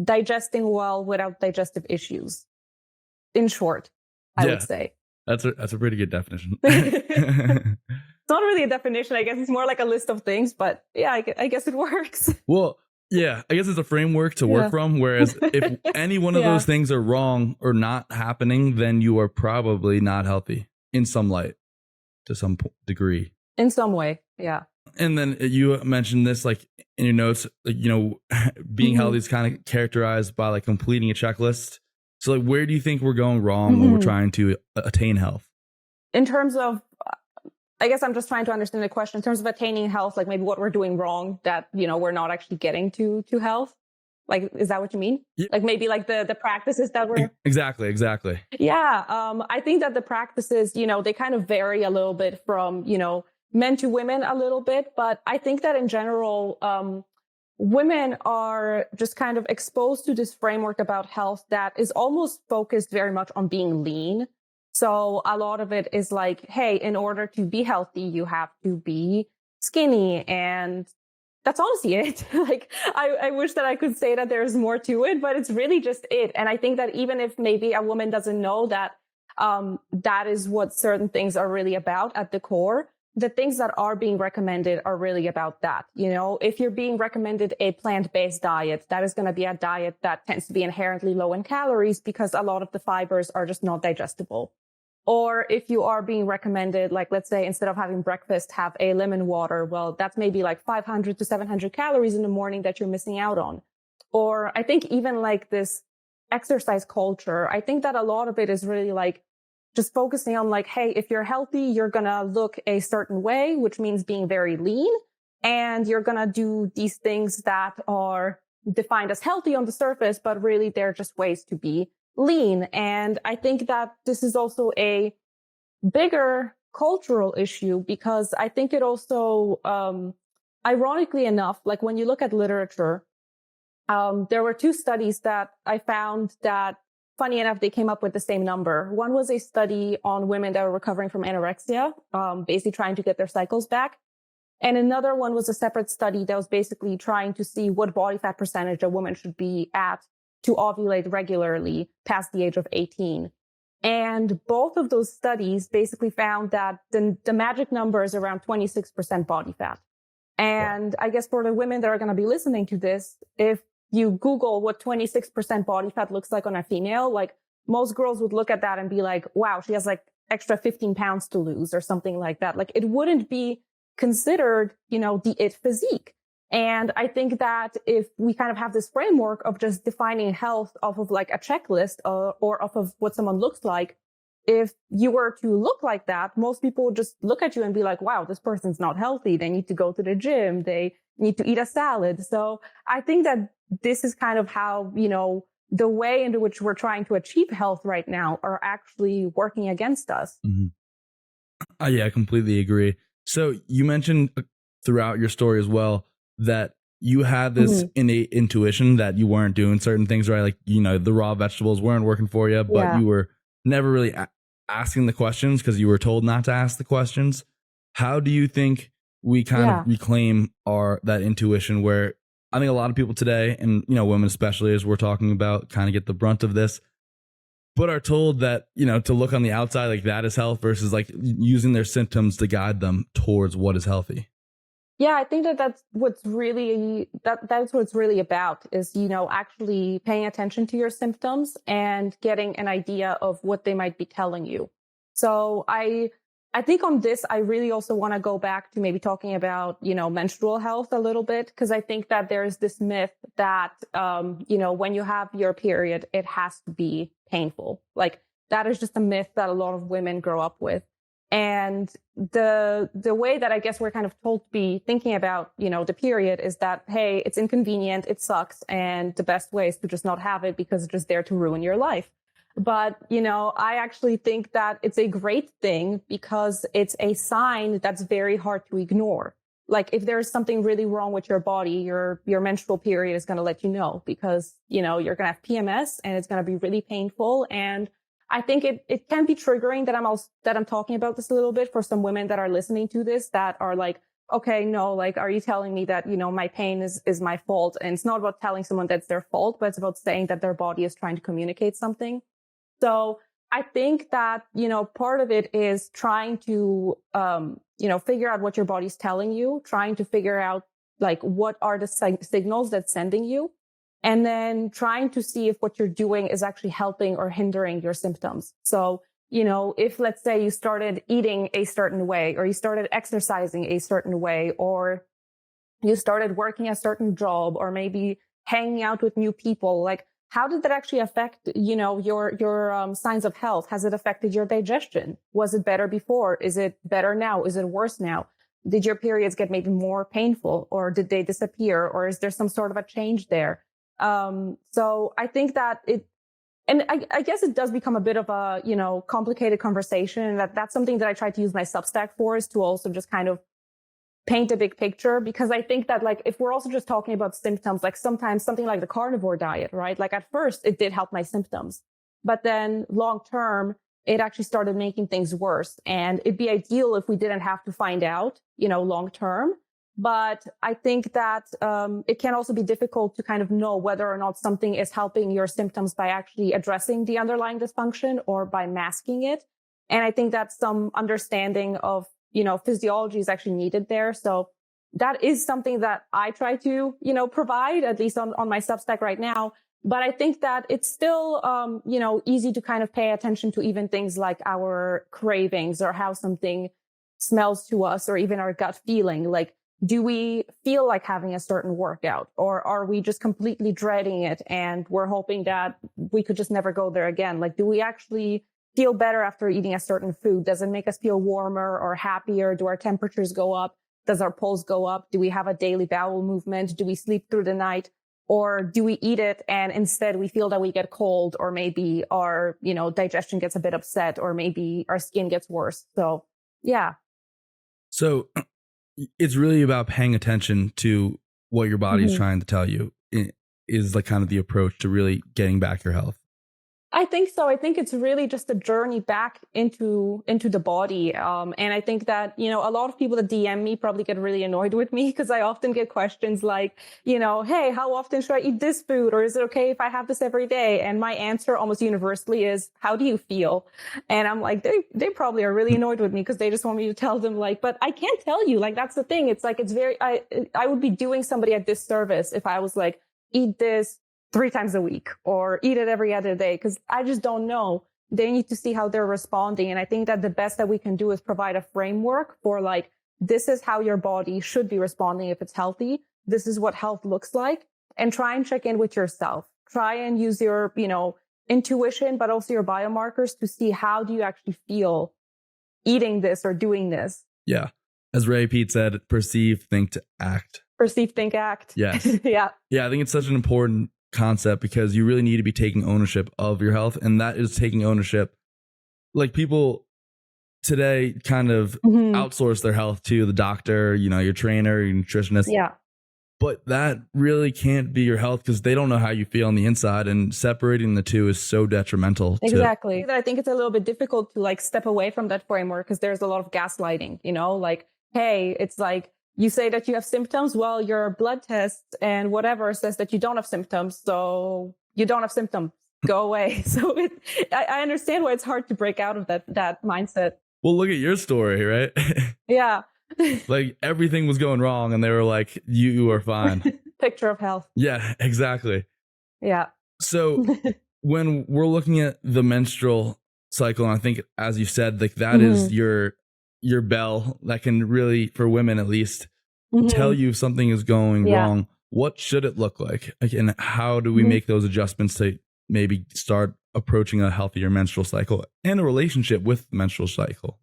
S1: digesting well without digestive issues. In short, I would say.
S2: That's a pretty good definition.
S1: It's not really a definition. I guess it's more like a list of things, but yeah, I guess it works.
S2: Well, yeah, I guess it's a framework to work from. Whereas if any one of those things are wrong or not happening, then you are probably not healthy in some light, to some degree.
S1: In some way, yeah.
S2: And then you mentioned this, like in your notes, like, being healthy is kind of characterized by like completing a checklist. So like, where do you think we're going wrong when we're trying to attain health?
S1: In terms of, I guess I'm just trying to understand the question in terms of attaining health, like maybe what we're doing wrong that, we're not actually getting to health. Like, is that what you mean? Yeah. Like maybe like the practices that we're...
S2: Exactly.
S1: Yeah. I think that the practices, they kind of vary a little bit from, men to women a little bit. But I think that in general, women are just kind of exposed to this framework about health that is almost focused very much on being lean. So a lot of it is like, hey, in order to be healthy, you have to be skinny. And that's honestly it. Like, I wish that I could say that there's more to it, but it's really just it. And I think that even if maybe a woman doesn't know that, that is what certain things are really about at the core, the things that are being recommended are really about that. If you're being recommended a plant-based diet, that is going to be a diet that tends to be inherently low in calories because a lot of the fibers are just not digestible. Or if you are being recommended, like, let's say instead of having breakfast, have a lemon water. Well, that's maybe like 500 to 700 calories in the morning that you're missing out on. Or I think even like this exercise culture, I think that a lot of it is really like, just focusing on like, hey, if you're healthy, you're going to look a certain way, which means being very lean. And you're going to do these things that are defined as healthy on the surface, but really they're just ways to be lean. And I think that this is also a bigger cultural issue, because I think it also, ironically enough, like when you look at literature, there were two studies that I found that, funny enough, they came up with the same number. One was a study on women that were recovering from anorexia, basically trying to get their cycles back. And another one was a separate study that was basically trying to see what body fat percentage a woman should be at to ovulate regularly past the age of 18. And both of those studies basically found that the magic number is around 26% body fat. And I guess for the women that are going to be listening to this, if you Google what 26% body fat looks like on a female, like most girls would look at that and be like, wow, she has like extra 15 pounds to lose or something like that. Like it wouldn't be considered, the it physique. And I think that if we kind of have this framework of just defining health off of like a checklist or off of what someone looks like, if you were to look like that, most people would just look at you and be like, wow, this person's not healthy. They need to go to the gym. They need to eat a salad. So I think that this is kind of how, the way into which we're trying to achieve health right now are actually working against us.
S2: Mm-hmm. Yeah, I completely agree. So you mentioned throughout your story as well that you had this innate intuition that you weren't doing certain things right. Like, the raw vegetables weren't working for you, but you were never really asking the questions because you were told not to ask the questions. How do you think we kind of reclaim that intuition, where I think a lot of people today, and women especially, as we're talking about, kind of get the brunt of this, but are told that, to look on the outside like that is health versus like using their symptoms to guide them towards what is healthy?
S1: Yeah, I think that's what's really about is, actually paying attention to your symptoms and getting an idea of what they might be telling you. So I think on this, I really also want to go back to maybe talking about, menstrual health a little bit, because I think that there's this myth that, when you have your period, it has to be painful. Like that is just a myth that a lot of women grow up with. And the way that I guess we're kind of told to be thinking about, the period is that, hey, it's inconvenient, it sucks, and the best way is to just not have it because it's just there to ruin your life. But, I actually think that it's a great thing because it's a sign that's very hard to ignore. Like if there's something really wrong with your body, your menstrual period is going to let you know because, you're going to have PMS and it's going to be really painful. And I think it can be triggering that I'm talking about this a little bit for some women that are listening to this that are like, okay, no, like, are you telling me that, my pain is my fault? And it's not about telling someone that's their fault, but it's about saying that their body is trying to communicate something. So I think that, part of it is trying to, figure out what your body's telling you, trying to figure out like what are the signals that's sending you, and then trying to see if what you're doing is actually helping or hindering your symptoms. So, if let's say you started eating a certain way, or you started exercising a certain way, or you started working a certain job, or maybe hanging out with new people, like, how did that actually affect, your signs of health? Has it affected your digestion? Was it better before? Is it better now? Is it worse now? Did your periods get maybe more painful, or did they disappear? Or is there some sort of a change there? So I think that I guess it does become a bit of a, complicated conversation. That's something that I try to use my Substack for, is to also just kind of paint a big picture, because I think that like if we're also just talking about symptoms, like sometimes something like the carnivore diet, right? Like at first it did help my symptoms, but then long term, it actually started making things worse. And it'd be ideal if we didn't have to find out, long term. But I think that it can also be difficult to kind of know whether or not something is helping your symptoms by actually addressing the underlying dysfunction or by masking it. And I think that some understanding of physiology is actually needed there. So that is something that I try to, provide, at least on my Substack right now. But I think that it's still, easy to kind of pay attention to even things like our cravings or how something smells to us, or even our gut feeling. Like, do we feel like having a certain workout, or are we just completely dreading it and we're hoping that we could just never go there again? Like, do we actually feel better after eating a certain food? Does it make us feel warmer or happier? Do our temperatures go up? Does our pulse go up? Do we have a daily bowel movement? Do we sleep through the night? Or do we eat it and instead we feel that we get cold, or maybe our, digestion gets a bit upset, or maybe our skin gets worse? So, yeah.
S2: So it's really about paying attention to what your body is trying to tell you. It is like kind of the approach to really getting back your health.
S1: I think so. I think it's really just a journey back into the body. And I think that, a lot of people that DM me probably get really annoyed with me because I often get questions like, hey, how often should I eat this food? Or is it okay if I have this every day? And my answer almost universally is, how do you feel? And I'm like, they probably are really annoyed with me because they just want me to tell them but I can't tell you, that's the thing. It's like, I would be doing somebody a disservice if I was like, eat this 3 times a week or eat it every other day, because I just don't know. They need to see how they're responding. And I think that the best that we can do is provide a framework for this is how your body should be responding if it's healthy. This is what health looks like, and try and check in with yourself. Try and use your, intuition, but also your biomarkers to see how do you actually feel eating this or doing this.
S2: Yeah. As Ray Pete said, perceive, think to act.
S1: Perceive, think, act.
S2: Yes.
S1: Yeah.
S2: Yeah. I think it's such an important concept because you really need to be taking ownership of your health, and that is taking ownership. Like, people today kind of outsource their health to the doctor, your trainer, your nutritionist.
S1: Yeah.
S2: But that really can't be your health because they don't know how you feel on the inside, and separating the two is so detrimental.
S1: Exactly. I think it's a little bit difficult to step away from that framework because there's a lot of gaslighting, hey, it's like, you say that you have symptoms. Well, your blood test and whatever says that you don't have symptoms. So you don't have symptoms. Go away. So I understand why it's hard to break out of that mindset.
S2: Well, look at your story, right?
S1: Yeah.
S2: Like, everything was going wrong and they were like, you are fine.
S1: Picture of health.
S2: Yeah, exactly.
S1: Yeah.
S2: So when we're looking at the menstrual cycle, and I think, as you said, that is your bell that can really, for women at least, tell you if something is going wrong. What should it look like? And how do we make those adjustments to maybe start approaching a healthier menstrual cycle and a relationship with menstrual cycle?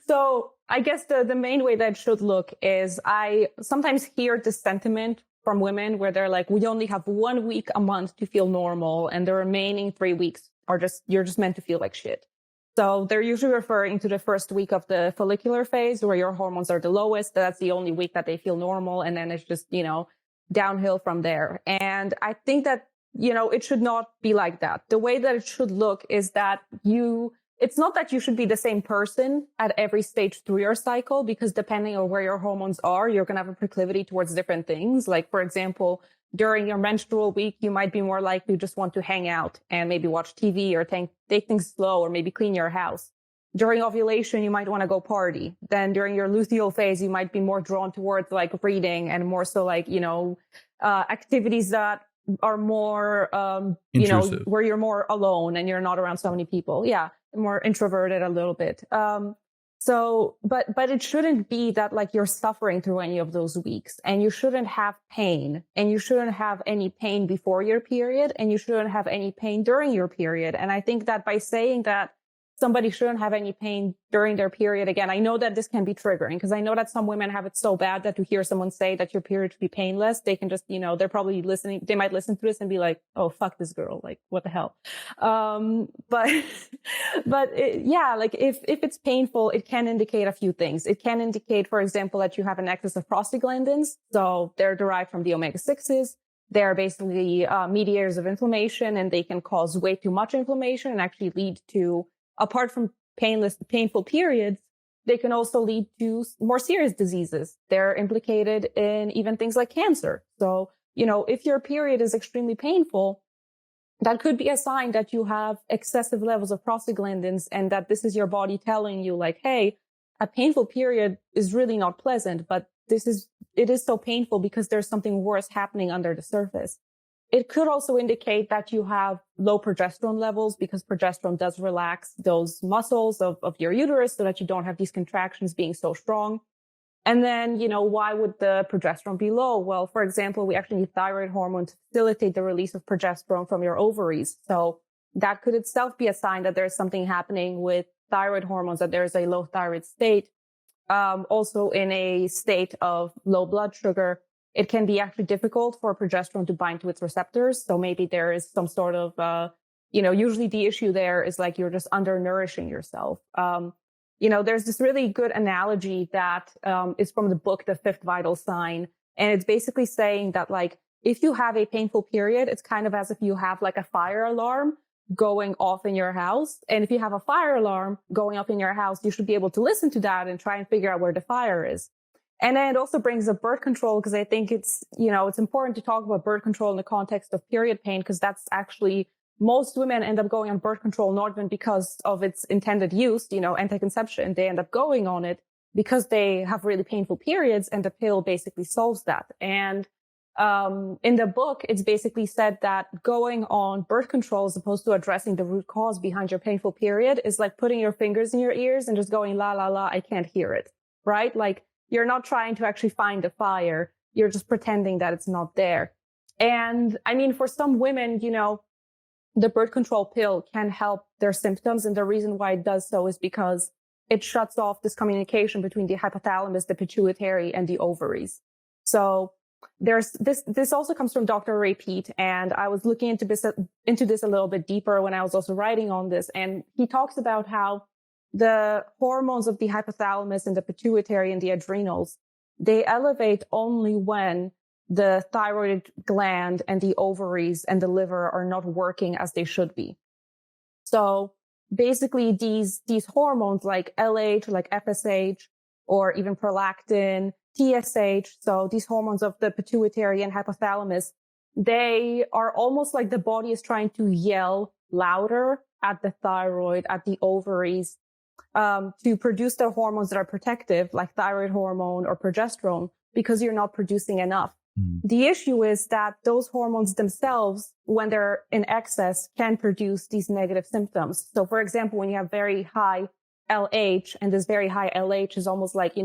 S1: So I guess the main way that it should look is, I sometimes hear this sentiment from women where they're like, we only have 1 week a month to feel normal, and the remaining 3 weeks you're just meant to feel like shit. So they're usually referring to the first week of the follicular phase where your hormones are the lowest. That's the only week that they feel normal. And then it's just, downhill from there. And I think that, it should not be like that. The way that it should look is that it's not that you should be the same person at every stage through your cycle, because depending on where your hormones are, you're going to have a proclivity towards different things. Like, for example, during your menstrual week, you might be more likely to just want to hang out and maybe watch TV or take things slow, or maybe clean your house. During ovulation, you might want to go party. Then during your luteal phase, you might be more drawn towards reading, and more so activities that are more, where you're more alone and you're not around so many people. Yeah. More introverted a little bit. But it shouldn't be that you're suffering through any of those weeks, and you shouldn't have pain, and you shouldn't have any pain before your period, and you shouldn't have any pain during your period. And I think that by saying that somebody shouldn't have any pain during their period, again, I know that this can be triggering, because I know that some women have it so bad that to hear someone say that your period should be painless, they can just, they're probably listening. They might listen to this and be like, oh, fuck this girl. What the hell? If it's painful, it can indicate a few things. It can indicate, for example, that you have an excess of prostaglandins. So they're derived from the omega-6s. They're basically mediators of inflammation, and they can cause way too much inflammation and actually lead to, apart from painful periods, they can also lead to more serious diseases. They're implicated in even things like cancer. So, if your period is extremely painful, that could be a sign that you have excessive levels of prostaglandins, and that this is your body telling you hey, a painful period is really not pleasant, but it is so painful because there's something worse happening under the surface. It could also indicate that you have low progesterone levels, because progesterone does relax those muscles of your uterus so that you don't have these contractions being so strong. And then, why would the progesterone be low? Well, for example, we actually need thyroid hormone to facilitate the release of progesterone from your ovaries. So that could itself be a sign that there's something happening with thyroid hormones, that there's a low thyroid state. Also in a state of low blood sugar, it can be actually difficult for progesterone to bind to its receptors. So maybe there is some sort of, usually the issue there is like you're just undernourishing yourself. There's this really good analogy that is from the book, The Fifth Vital Sign. And it's basically saying that like, if you have a painful period, it's kind of as if you have like a fire alarm going off in your house. And if you have a fire alarm going off in your house, you should be able to listen to that and try and figure out where the fire is. And then it also brings up birth control, because I think it's important to talk about birth control in the context of period pain, because that's actually, most women end up going on birth control not even because of its intended use, anti-conception. They end up going on it because they have really painful periods, and the pill basically solves that. And in the book, it's basically said that going on birth control as opposed to addressing the root cause behind your painful period is like putting your fingers in your ears and just going, la, la, la, I can't hear it, right? Like you're not trying to actually find the fire. You're just pretending that it's not there. And I mean, for some women, the birth control pill can help their symptoms. And the reason why it does so is because it shuts off this communication between the hypothalamus, the pituitary, and the ovaries. So there's this also comes from Dr. Ray Peat, and I was looking into this a little bit deeper when I was also writing on this. And he talks about how the hormones of the hypothalamus and the pituitary and the adrenals, they elevate only when the thyroid gland and the ovaries and the liver are not working as they should be. So basically these hormones like LH, like FSH, or even prolactin, TSH, so these hormones of the pituitary and hypothalamus, they are almost like the body is trying to yell louder at the thyroid, at the ovaries, to produce the hormones that are protective, like thyroid hormone or progesterone, because you're not producing enough. The issue is that those hormones themselves, when they're in excess, can produce these negative symptoms. So for example, when you have very high LH, and this very high LH is almost like,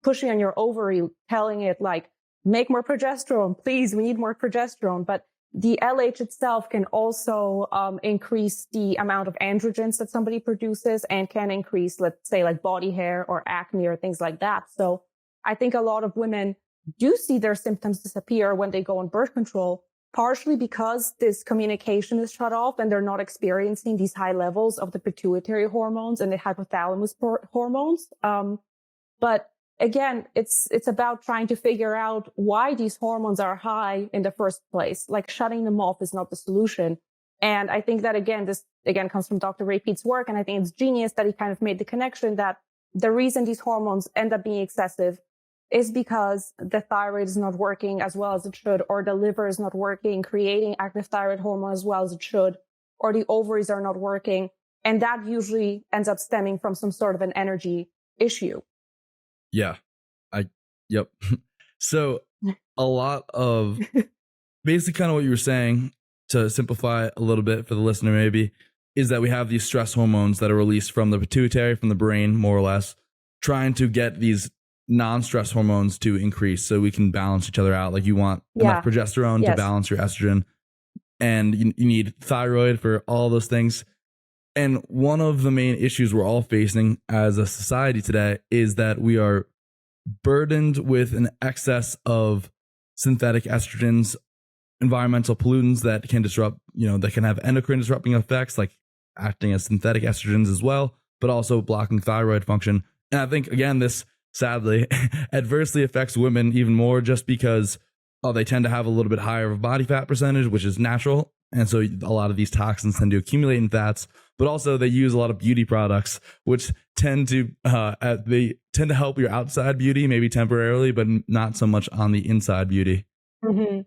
S1: pushing on your ovary, telling it like, make more progesterone, please, we need more progesterone. But the LH itself can also increase the amount of androgens that somebody produces, and can increase, let's say, like body hair or acne or things like that. So I think a lot of women do see their symptoms disappear when they go on birth control, partially because this communication is shut off and they're not experiencing these high levels of the pituitary hormones and the hypothalamus hormones. But again, it's about trying to figure out why these hormones are high in the first place. Like shutting them off is not the solution. And I think that this comes from Dr. Ray Peat's work. And I think it's genius that he kind of made the connection that the reason these hormones end up being excessive is because the thyroid is not working as well as it should, or the liver is not working, creating active thyroid hormone as well as it should, or the ovaries are not working. And that usually ends up stemming from some sort of an energy issue.
S2: Yeah. Yep. So a lot of basically kind of what you were saying, to simplify a little bit for the listener maybe, is that we have these stress hormones that are released from the pituitary, from the brain, more or less, trying to get these non-stress hormones to increase so we can balance each other out. Like you want enough progesterone to balance your estrogen, and you need thyroid for all those things. And one of the main issues we're all facing as a society today is that we are burdened with an excess of synthetic estrogens, environmental pollutants that can disrupt, that can have endocrine disrupting effects, like acting as synthetic estrogens as well, but also blocking thyroid function. And I think, again, this sadly adversely affects women even more, just because they tend to have a little bit higher of a body fat percentage, which is natural. And so a lot of these toxins tend to accumulate in fats, but also they use a lot of beauty products, which tend to help your outside beauty, maybe temporarily, but not so much on the inside beauty.
S1: Mm-hmm.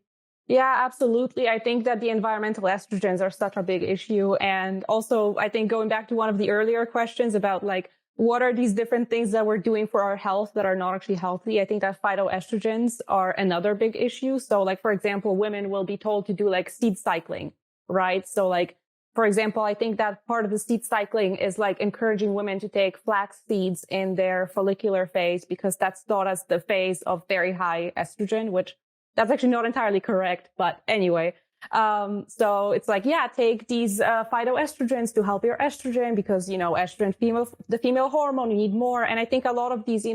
S1: Yeah, absolutely. I think that the environmental estrogens are such a big issue. And also, I think going back to one of the earlier questions about like, what are these different things that we're doing for our health that are not actually healthy? I think that phytoestrogens are another big issue. So like, for example, women will be told to do like seed cycling, right? So like, for example, I think that part of the seed cycling is like encouraging women to take flax seeds in their follicular phase, because that's thought as the phase of very high estrogen, which that's actually not entirely correct. But anyway, So it's like, yeah, take these phytoestrogens to help your estrogen because, estrogen, the female hormone, you need more. And I think a lot of these,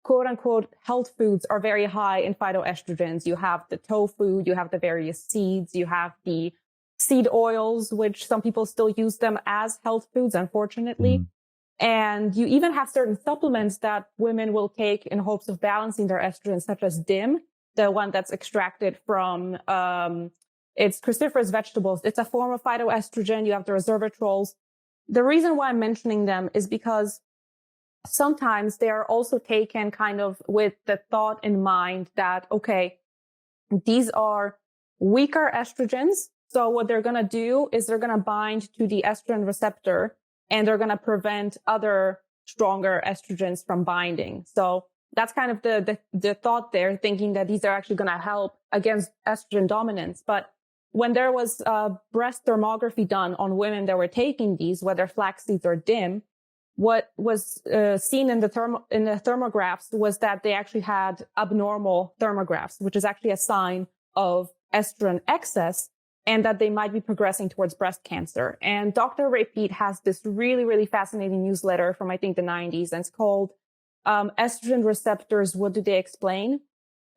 S1: quote unquote health foods are very high in phytoestrogens. You have the tofu, you have the various seeds, you have the seed oils, which some people still use them as health foods, unfortunately.
S2: Mm.
S1: And you even have certain supplements that women will take in hopes of balancing their estrogen, such as DIM, the one that's extracted from, it's cruciferous vegetables. It's a form of phytoestrogen. You have the resveratrols. The reason why I'm mentioning them is because sometimes they are also taken kind of with the thought in mind that, okay, these are weaker estrogens. So what they're going to do is they're going to bind to the estrogen receptor and they're going to prevent other stronger estrogens from binding. So that's kind of the thought there, thinking that these are actually going to help against estrogen dominance. But when there was breast thermography done on women that were taking these, whether flax seeds or DIM, what was seen in the thermographs was that they actually had abnormal thermographs, which is actually a sign of estrogen excess and that they might be progressing towards breast cancer. And Dr. Ray Peat has this really, really fascinating newsletter from, I think, the 90s, and it's called Estrogen Receptors, What Do They Explain?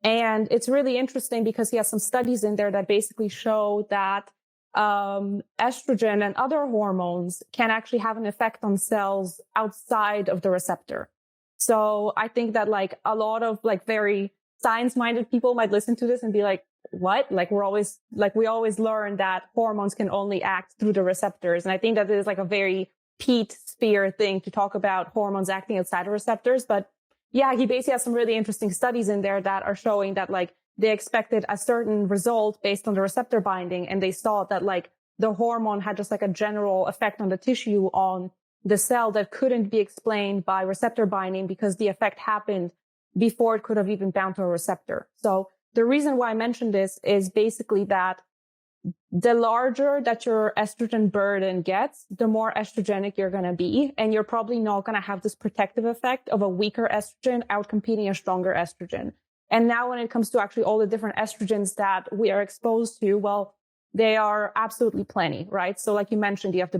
S1: And it's really interesting because he has some studies in there that basically show that estrogen and other hormones can actually have an effect on cells outside of the receptor. So I think that like a lot of like very science-minded people might listen to this and be like, what? Like we always learn that hormones can only act through the receptors. And I think that it is like a very Pete Spear thing to talk about hormones acting outside of receptors. But yeah, he basically has some really interesting studies in there that are showing that like they expected a certain result based on the receptor binding. And they saw that like the hormone had just like a general effect on the tissue on the cell that couldn't be explained by receptor binding because the effect happened before it could have even bound to a receptor. So the reason why I mentioned this is basically that the larger that your estrogen burden gets, the more estrogenic you're going to be. And you're probably not going to have this protective effect of a weaker estrogen outcompeting a stronger estrogen. And now when it comes to actually all the different estrogens that we are exposed to, well, they are absolutely plenty, right? So like you mentioned, you have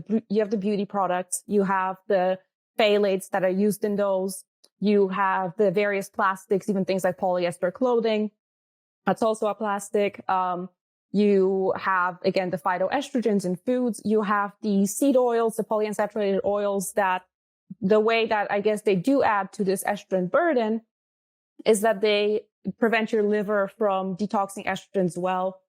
S1: the beauty products, you have the phthalates that are used in those, you have the various plastics, even things like polyester clothing. That's also a plastic. You have, again, the phytoestrogens in foods. You have the seed oils, the polyunsaturated oils that the way that I guess they do add to this estrogen burden is that they prevent your liver from detoxing estrogens well.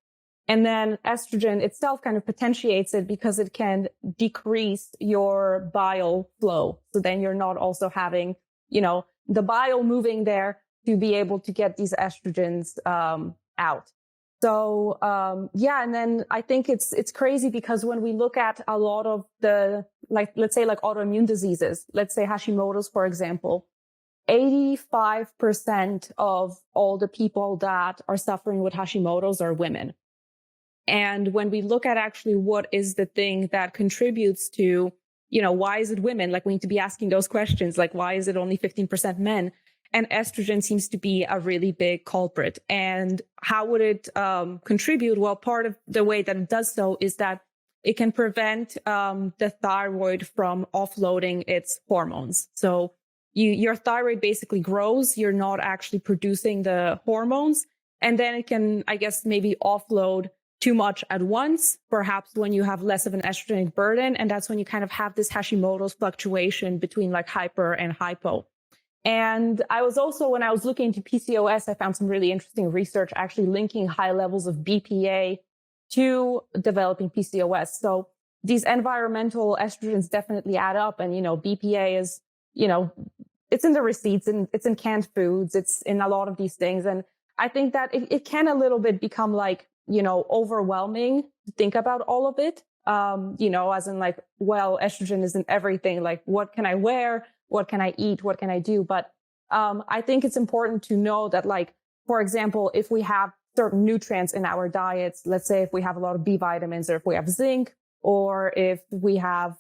S1: And then estrogen itself kind of potentiates it because it can decrease your bile flow. So then you're not also having, the bile moving there to be able to get these estrogens out. So and then I think it's crazy because when we look at a lot of the let's say autoimmune diseases, let's say Hashimoto's, for example, 85% of all the people that are suffering with Hashimoto's are women. And when we look at actually what is the thing that contributes to, why is it women? Like we need to be asking those questions, like why is it only 15% men? And estrogen seems to be a really big culprit. And how would it contribute? Well, part of the way that it does so is that it can prevent the thyroid from offloading its hormones. So your thyroid basically grows. You're not actually producing the hormones. And then it can, I guess, maybe offload too much at once, perhaps when you have less of an estrogenic burden. And that's when you kind of have this Hashimoto's fluctuation between like hyper and hypo. And I was also, when I was looking into PCOS, I found some really interesting research actually linking high levels of BPA to developing PCOS. So these environmental estrogens definitely add up. And, BPA is, it's in the receipts and it's in canned foods. It's in a lot of these things. And I think that it can a little bit become like, overwhelming to think about all of it. As in like, well, estrogen isn't everything. Like, what can I wear? What can I eat? What can I do? But I think it's important to know that, like, for example, if we have certain nutrients in our diets, let's say if we have a lot of B vitamins or if we have zinc or if we have,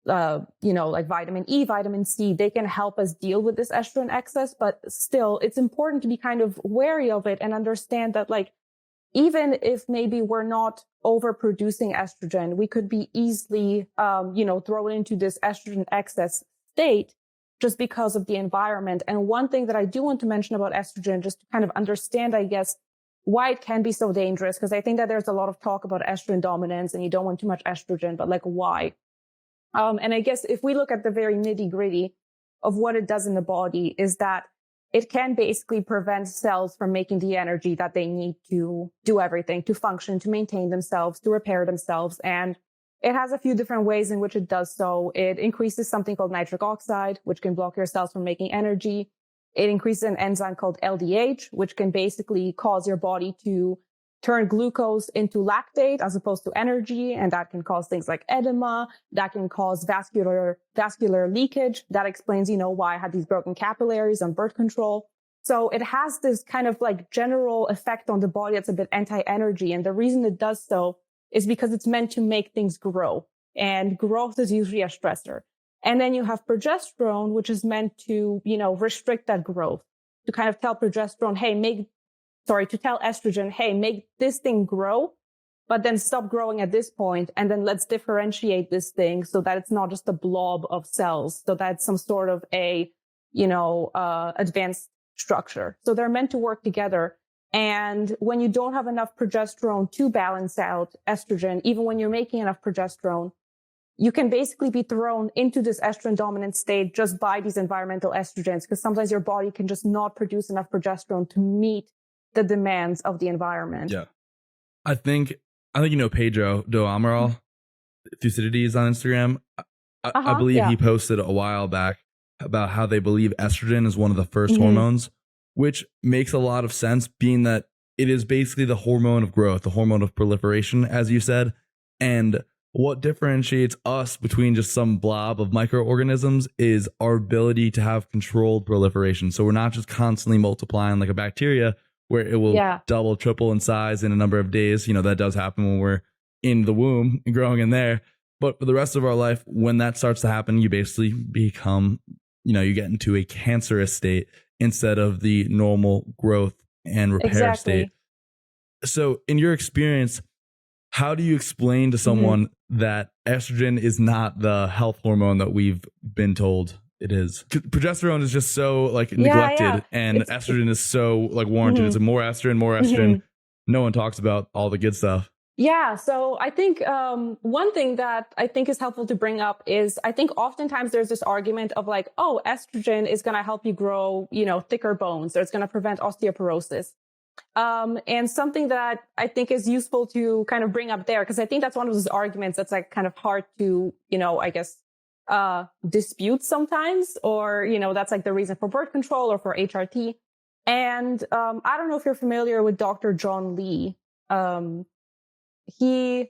S1: like vitamin E, vitamin C, they can help us deal with this estrogen excess. But still, it's important to be kind of wary of it and understand that, like, even if maybe we're not overproducing estrogen, we could be easily, thrown into this estrogen excess state just because of the environment. And one thing that I do want to mention about estrogen, just to kind of understand, I guess, why it can be so dangerous, because I think that there's a lot of talk about estrogen dominance and you don't want too much estrogen, but like why? And I guess if we look at the very nitty gritty of what it does in the body, is that it can basically prevent cells from making the energy that they need to do everything, to function, to maintain themselves, to repair themselves. And it has a few different ways in which it does so. It increases something called nitric oxide, which can block your cells from making energy. It increases an enzyme called LDH, which can basically cause your body to turn glucose into lactate as opposed to energy. And that can cause things like edema. That can cause vascular leakage. That explains, why I had these broken capillaries on birth control. So it has this kind of like general effect on the body that's a bit anti-energy. And the reason it does so is because it's meant to make things grow. And growth is usually a stressor. And then you have progesterone, which is meant to, restrict that growth, to kind of tell progesterone, to tell estrogen, hey, make this thing grow, but then stop growing at this point, and then let's differentiate this thing so that it's not just a blob of cells, so that it's some sort of a, advanced structure. So they're meant to work together. And when you don't have enough progesterone to balance out estrogen, even when you're making enough progesterone, you can basically be thrown into this estrogen dominant state just by these environmental estrogens, because sometimes your body can just not produce enough progesterone to meet the demands of the environment.
S2: Yeah. I think Pedro do Amaral, Thucydides on Instagram. I believe he posted a while back about how they believe estrogen is one of the first hormones, which makes a lot of sense, being that it is basically the hormone of growth, the hormone of proliferation, as you said. And what differentiates us between just some blob of microorganisms is our ability to have controlled proliferation. So we're not just constantly multiplying like a bacteria, where it will double, triple in size in a number of days. That does happen when we're in the womb and growing in there. But for the rest of our life, when that starts to happen, you basically become, you get into a cancerous state instead of the normal growth and repair state. So in your experience, how do you explain to someone that estrogen is not the health hormone that we've been told it is? Progesterone is just so neglected, and estrogen is so warranted. It's more estrogen. No one talks about all the good stuff.
S1: Yeah. So I think one thing that I think is helpful to bring up is I think oftentimes there's this argument of estrogen is going to help you grow, thicker bones, or it's going to prevent osteoporosis. And something that I think is useful to kind of bring up there, because I think that's one of those arguments that's kind of hard to, dispute sometimes, or, that's the reason for birth control or for HRT. And, I don't know if you're familiar with Dr. John Lee. He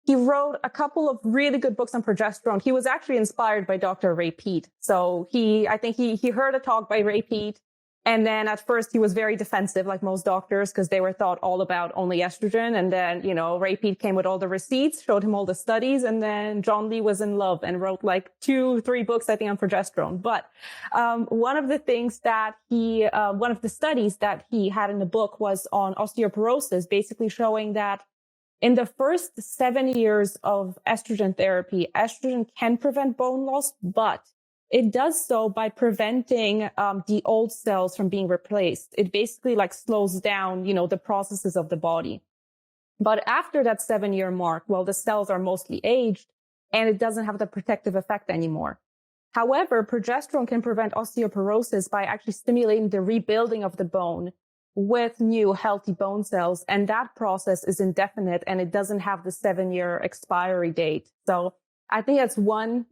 S1: wrote a couple of really good books on progesterone. He was actually inspired by Dr. Ray Peat. So I think he heard a talk by Ray Peat. And then at first he was very defensive, like most doctors, because they were thought all about only estrogen. And then, Ray Peat came with all the receipts, showed him all the studies. And then John Lee was in love and wrote 2-3 books, I think, on progesterone. But, one of the studies that he had in the book was on osteoporosis, basically showing that in the first 7 years of estrogen therapy, estrogen can prevent bone loss, but it does so by preventing the old cells from being replaced. It basically slows down, the processes of the body. But after that 7-year mark, the cells are mostly aged and it doesn't have the protective effect anymore. However, progesterone can prevent osteoporosis by actually stimulating the rebuilding of the bone with new healthy bone cells. And that process is indefinite and it doesn't have the 7-year expiry date. So I think that's one,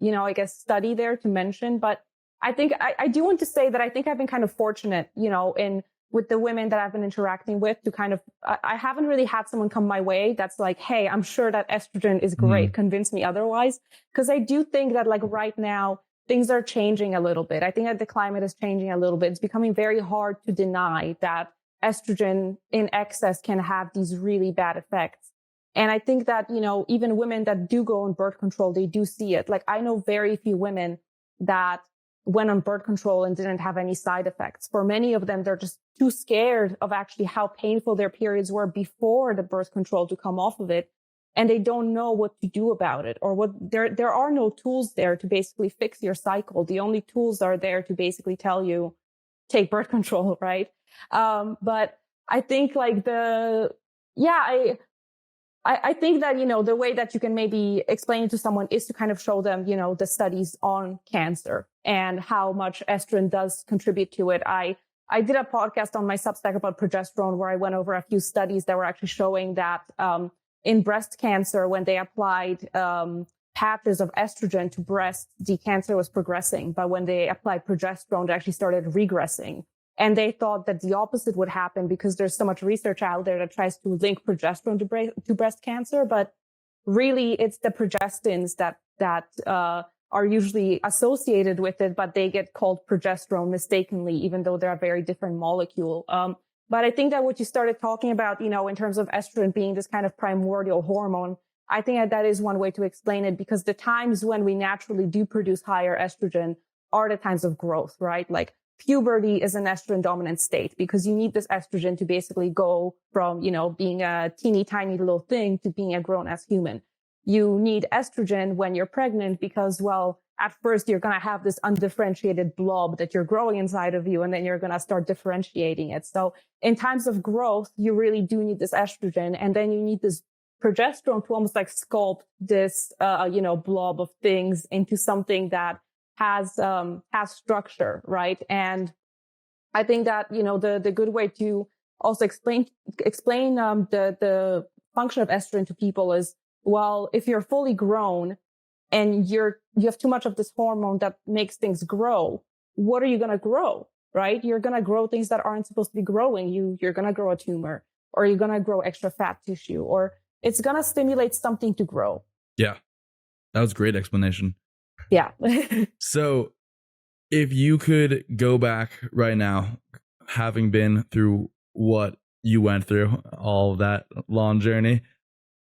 S1: study there to mention. But I think I do want to say that I think I've been kind of fortunate, with the women that I've been interacting with to kind of, I haven't really had someone come my way that's hey, I'm sure that estrogen is great. Convince me otherwise. Because I do think that right now, things are changing a little bit. I think that the climate is changing a little bit. It's becoming very hard to deny that estrogen in excess can have these really bad effects. And I think that, even women that do go on birth control, they do see it. I know very few women that went on birth control and didn't have any side effects. For many of them, they're just too scared of actually how painful their periods were before the birth control to come off of it. And they don't know what to do about it, or there are no tools there to basically fix your cycle. The only tools are there to basically tell you, take birth control, right? But I think like I think that, the way that you can maybe explain it to someone is to kind of show them, the studies on cancer and how much estrogen does contribute to it. I did a podcast on my Substack about progesterone where I went over a few studies that were actually showing that, in breast cancer, when they applied, patches of estrogen to breast, the cancer was progressing. But when they applied progesterone, it actually started regressing. And they thought that the opposite would happen because there's so much research out there that tries to link progesterone to breast cancer. But really, it's the progestins that are usually associated with it, but they get called progesterone mistakenly, even though they're a very different molecule. But I think that what you started talking about, in terms of estrogen being this kind of primordial hormone, I think that is one way to explain it, because the times when we naturally do produce higher estrogen are the times of growth, right? Like puberty is an estrogen dominant state because you need this estrogen to basically go from, being a teeny tiny little thing to being a grown ass human. You need estrogen when you're pregnant because, well, at first you're going to have this undifferentiated blob that you're growing inside of you, and then you're going to start differentiating it. So in times of growth, you really do need this estrogen, and then you need this progesterone to almost like sculpt this, blob of things into something that has structure, right? And I think that, the good way to also explain the function of estrogen to people is, well, if you're fully grown and you have too much of this hormone that makes things grow, what are you going to grow, right? You're going to grow things that aren't supposed to be growing. You're going to grow a tumor, or you're going to grow extra fat tissue, or it's going to stimulate something to grow.
S2: Yeah, that was a great explanation.
S1: Yeah.
S2: So if you could go back right now, having been through what you went through, all of that long journey,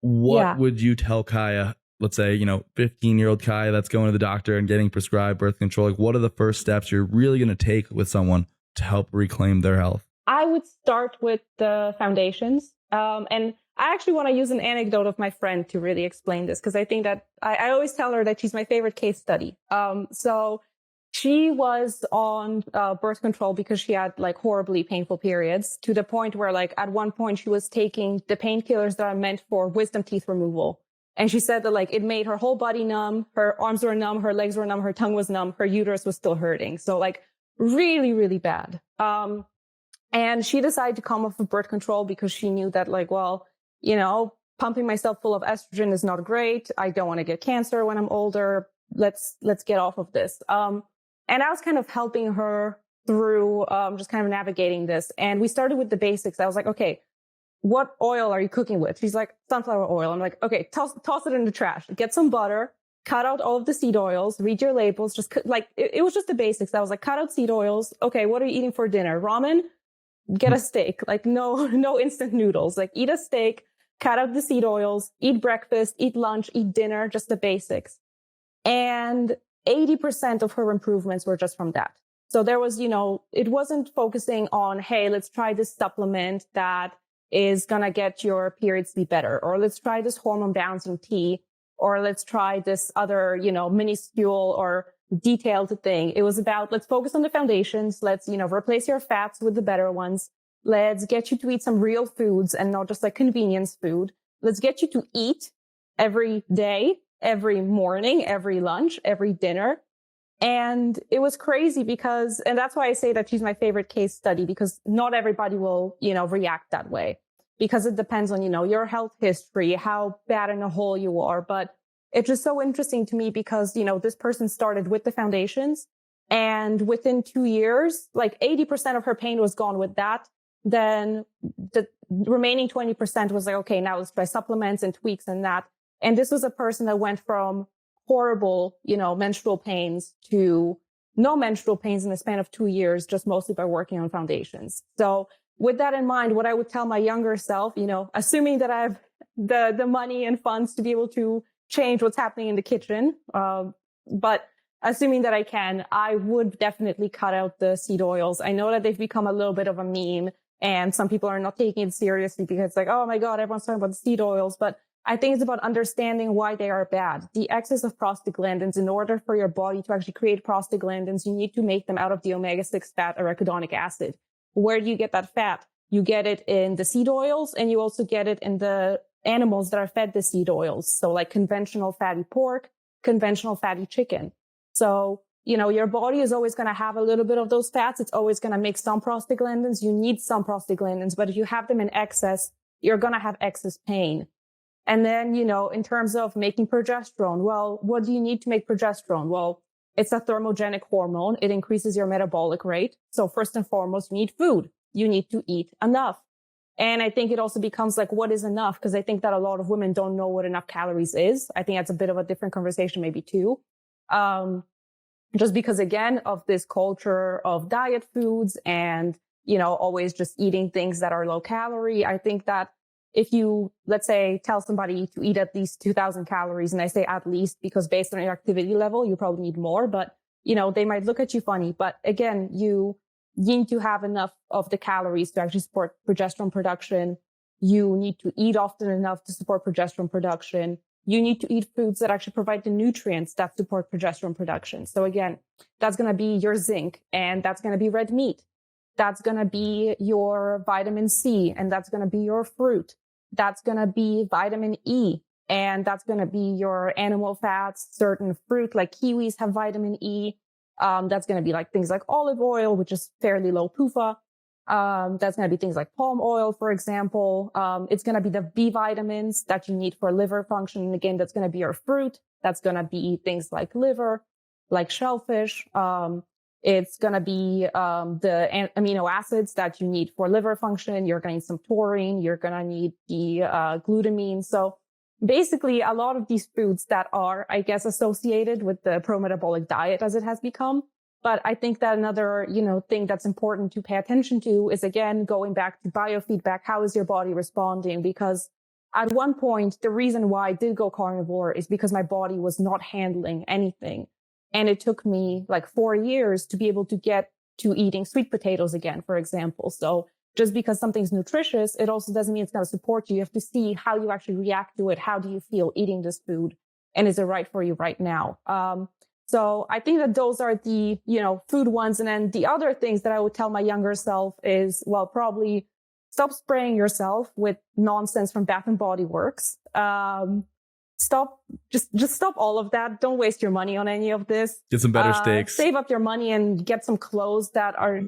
S2: what would you tell Kaya, let's say, 15-year-old Kaya that's going to the doctor and getting prescribed birth control? Like, what are the first steps you're really going to take with someone to help reclaim their health?
S1: I would start with the foundations. And I actually want to use an anecdote of my friend to really explain this, because I think that I always tell her that she's my favorite case study. So she was on birth control because she had like horribly painful periods, to the point where like at one point she was taking the painkillers that are meant for wisdom teeth removal. And she said that like it made her whole body numb, her arms were numb, her legs were numb, her tongue was numb, her uterus was still hurting. So like really, really bad. And she decided to come off of birth control because she knew that like, well, pumping myself full of estrogen is not great. I don't want to get cancer when I'm older. Let's get off of this. And I was kind of helping her through, just kind of navigating this. And we started with the basics. I was like, okay, what oil are you cooking with? She's like, sunflower oil. I'm like, okay, toss it in the trash. Get some butter, cut out all of the seed oils, read your labels. Just it was just the basics. I was like, cut out seed oils. Okay, what are you eating for dinner? Ramen? Get a steak. Like no instant noodles. Like eat a steak, cut out the seed oils, eat breakfast, eat lunch, eat dinner, just the basics. And 80% of her improvements were just from that. So there was, it wasn't focusing on, hey, let's try this supplement that is going to get your periods to be better, or let's try this hormone balancing tea, or let's try this other, minuscule or detailed thing. It was about, let's focus on the foundations. Let's, replace your fats with the better ones. Let's get you to eat some real foods and not just like convenience food. Let's get you to eat every day, every morning, every lunch, every dinner. And it was crazy because, and that's why I say that she's my favorite case study, because not everybody will, react that way, because it depends on, your health history, how bad in a hole you are. But it's just so interesting to me because, this person started with the foundations, and within 2 years, like 80% of her pain was gone with that. Then the remaining 20% was like, okay, now let's try supplements and tweaks and that. And this was a person that went from horrible, menstrual pains to no menstrual pains in the span of 2 years, just mostly by working on foundations. So with that in mind, what I would tell my younger self, assuming that I have the money and funds to be able to change what's happening in the kitchen. But assuming that I can, I would definitely cut out the seed oils. I know that they've become a little bit of a meme and some people are not taking it seriously because it's like, oh my God, everyone's talking about the seed oils. But I think it's about understanding why they are bad. The excess of prostaglandins, in order for your body to actually create prostaglandins, you need to make them out of the omega-6 fat arachidonic acid. Where do you get that fat? You get it in the seed oils, and you also get it in the animals that are fed the seed oils. So like conventional fatty pork, conventional fatty chicken. So, your body is always going to have a little bit of those fats. It's always going to make some prostaglandins. You need some prostaglandins, but if you have them in excess, you're going to have excess pain. And then, in terms of making progesterone, well, what do you need to make progesterone? Well, it's a thermogenic hormone. It increases your metabolic rate. So first and foremost, you need food. You need to eat enough. And I think it also becomes like, what is enough? Because I think that a lot of women don't know what enough calories is. I think that's a bit of a different conversation maybe too. Just because, again, of this culture of diet foods and, always just eating things that are low calorie. I think that if you, let's say, tell somebody to eat at least 2,000 calories, and I say at least because based on your activity level, you probably need more, but, they might look at you funny. But again, you need to have enough of the calories to actually support progesterone production. You need to eat often enough to support progesterone production. You need to eat foods that actually provide the nutrients that support progesterone production. So again, that's going to be your zinc, and that's going to be red meat. That's going to be your vitamin C, and that's going to be your fruit. That's going to be vitamin E, and that's going to be your animal fats. Certain fruit like kiwis have vitamin E. That's going to be like things like olive oil, which is fairly low PUFA. That's going to be things like palm oil, for example. It's going to be the B vitamins that you need for liver function. And again, that's going to be your fruit. That's going to be things like liver, like shellfish. It's going to be the amino acids that you need for liver function. You're going to need some taurine. You're going to need the glutamine. So basically, a lot of these foods that are, I guess, associated with the pro-metabolic diet as it has become. But I think that another, thing that's important to pay attention to is, again, going back to biofeedback. How is your body responding? Because at one point, the reason why I did go carnivore is because my body was not handling anything. And it took me like 4 years to be able to get to eating sweet potatoes again, for example. So just because something's nutritious, it also doesn't mean it's going to support you. You have to see how you actually react to it. How do you feel eating this food? And is it right for you right now? So I think that those are the, food ones. And then the other things that I would tell my younger self is, well, probably stop spraying yourself with nonsense from Bath and Body Works. Just stop all of that. Don't waste your money on any of this.
S2: Get some better steaks.
S1: Save up your money and get some clothes that are,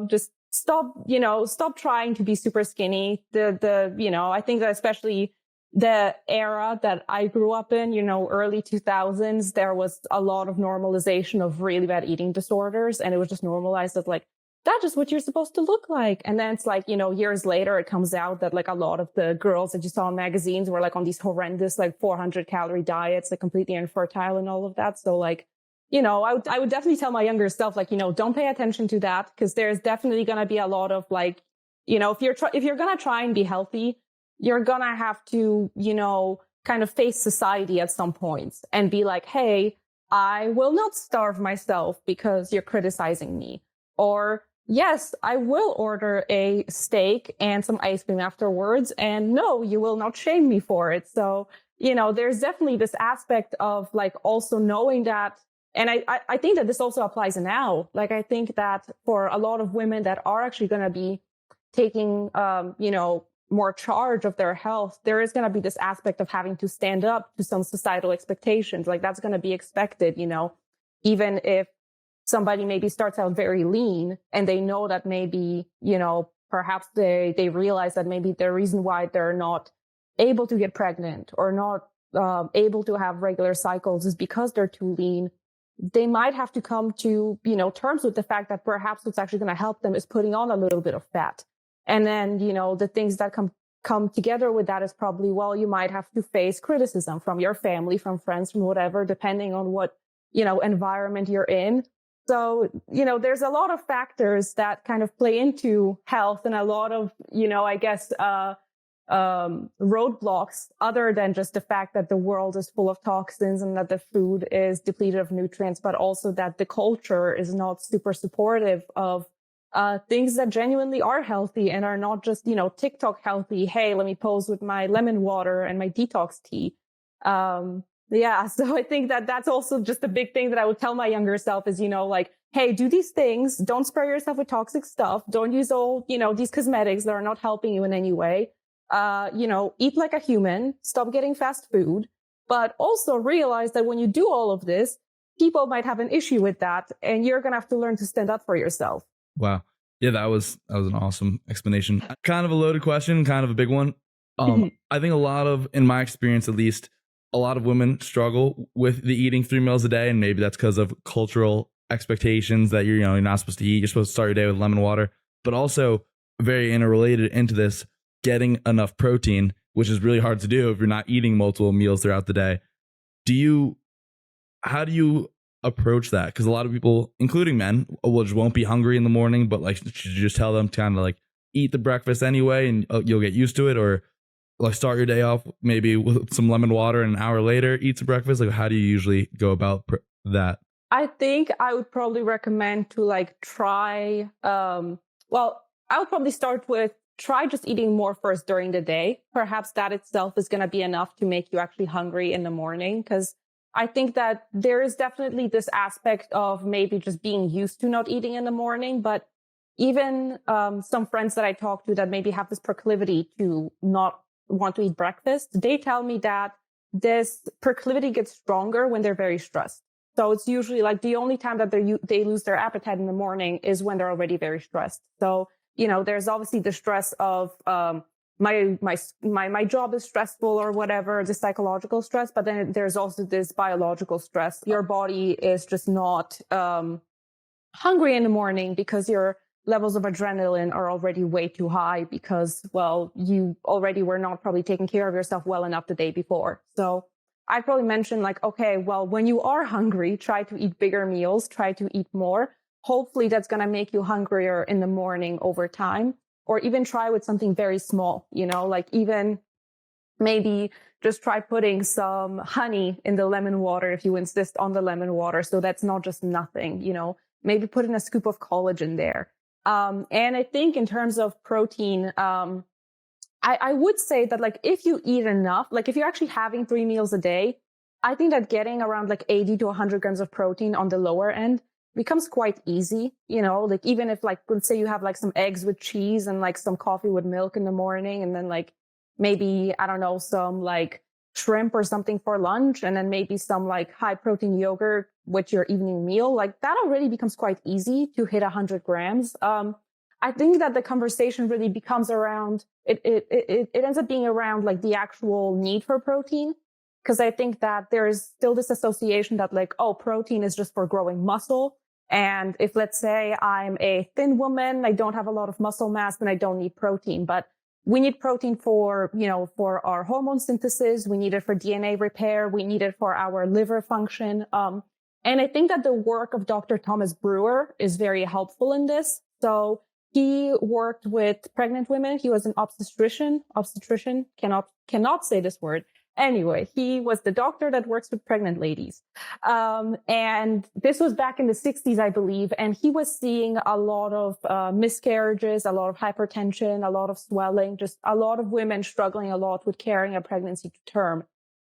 S1: just stop trying to be super skinny. I think that especially the era that I grew up in, early 2000s, there was a lot of normalization of really bad eating disorders. And it was just normalized as like, that's just what you're supposed to look like. And then it's like, years later, it comes out that like a lot of the girls that you saw in magazines were like on these horrendous, like 400 calorie diets, like completely infertile and all of that. So like, I would definitely tell my younger self, like, don't pay attention to that, because there's definitely going to be a lot of like, if you're going to try and be healthy, you're going to have to, kind of face society at some points and be like, hey, I will not starve myself because you're criticizing me. Or, yes, I will order a steak and some ice cream afterwards. And no, you will not shame me for it. So, there's definitely this aspect of like also knowing that. And I think that this also applies now. Like, I think that for a lot of women that are actually going to be taking, more charge of their health, there is going to be this aspect of having to stand up to some societal expectations. Like, that's going to be expected, even if somebody maybe starts out very lean and they know that maybe, perhaps they realize that maybe the reason why they're not able to get pregnant or not able to have regular cycles is because they're too lean. They might have to come to, terms with the fact that perhaps what's actually going to help them is putting on a little bit of fat. And then, the things that come together with that is probably, well, you might have to face criticism from your family, from friends, from whatever, depending on what, environment you're in. So, there's a lot of factors that kind of play into health and a lot of, roadblocks other than just the fact that the world is full of toxins and that the food is depleted of nutrients, but also that the culture is not super supportive of things that genuinely are healthy and are not just, TikTok healthy. Hey, let me pose with my lemon water and my detox tea. Yeah. So I think that that's also just a big thing that I would tell my younger self is, hey, do these things. Don't spray yourself with toxic stuff. Don't use all, these cosmetics that are not helping you in any way. Eat like a human, stop getting fast food, but also realize that when you do all of this, people might have an issue with that and you're going to have to learn to stand up for yourself.
S2: Wow. Yeah, that was an awesome explanation. Kind of a loaded question, kind of a big one. I think in my experience at least, a lot of women struggle with the eating 3 meals a day, and maybe that's because of cultural expectations that you're not supposed to eat. You're supposed to start your day with lemon water, but also very interrelated into this, getting enough protein, which is really hard to do if you're not eating multiple meals throughout the day. How do you approach that? Because a lot of people, including men, just won't be hungry in the morning, but like, should you just tell them to kind of like eat the breakfast anyway and you'll get used to it? Or like start your day off maybe with some lemon water and an hour later eat some breakfast? Like, how do you usually go about that?
S1: I think I would probably recommend to like try, I would probably start with try just eating more first during the day. Perhaps that itself is going to be enough to make you actually hungry in the morning. Because I think that there is definitely this aspect of maybe just being used to not eating in the morning. But even some friends that I talk to that maybe have this proclivity to not want to eat breakfast, they tell me that this proclivity gets stronger when they're very stressed. So it's usually like the only time that they lose their appetite in the morning is when they're already very stressed. So, there's obviously the stress of my job is stressful or whatever, the psychological stress, but then there's also this biological stress. Your body is just not hungry in the morning because your levels of adrenaline are already way too high because, you already were not probably taking care of yourself well enough the day before. So I'd probably mention like, okay, when you are hungry, try to eat bigger meals, try to eat more. Hopefully that's going to make you hungrier in the morning over time, or even try with something very small, like even maybe just try putting some honey in the lemon water if you insist on the lemon water. So that's not just nothing, maybe put in a scoop of collagen there. And I think in terms of protein, I would say that like if you eat enough, like if you're actually having 3 meals a day, I think that getting around like 80 to 100 grams of protein on the lower end becomes quite easy, like even if like, let's say you have like some eggs with cheese and like some coffee with milk in the morning and then like maybe, I don't know, some like shrimp or something for lunch and then maybe some like high protein yogurt with your evening meal, like that already becomes quite easy to hit 100 grams. I think that the conversation really becomes around it ends up being around like the actual need for protein. Because I think that there is still this association that like, oh, protein is just for growing muscle. And if let's say I'm a thin woman, I don't have a lot of muscle mass, then I don't need protein. But we need protein for, for our hormone synthesis. We need it for DNA repair. We need it for our liver function. And I think that the work of Dr. Thomas Brewer is very helpful in this. So he worked with pregnant women. He was an obstetrician, cannot say this word. Anyway, he was the doctor that works with pregnant ladies. And this was back in the 60s, I believe. And he was seeing a lot of miscarriages, a lot of hypertension, a lot of swelling, just a lot of women struggling a lot with carrying a pregnancy to term.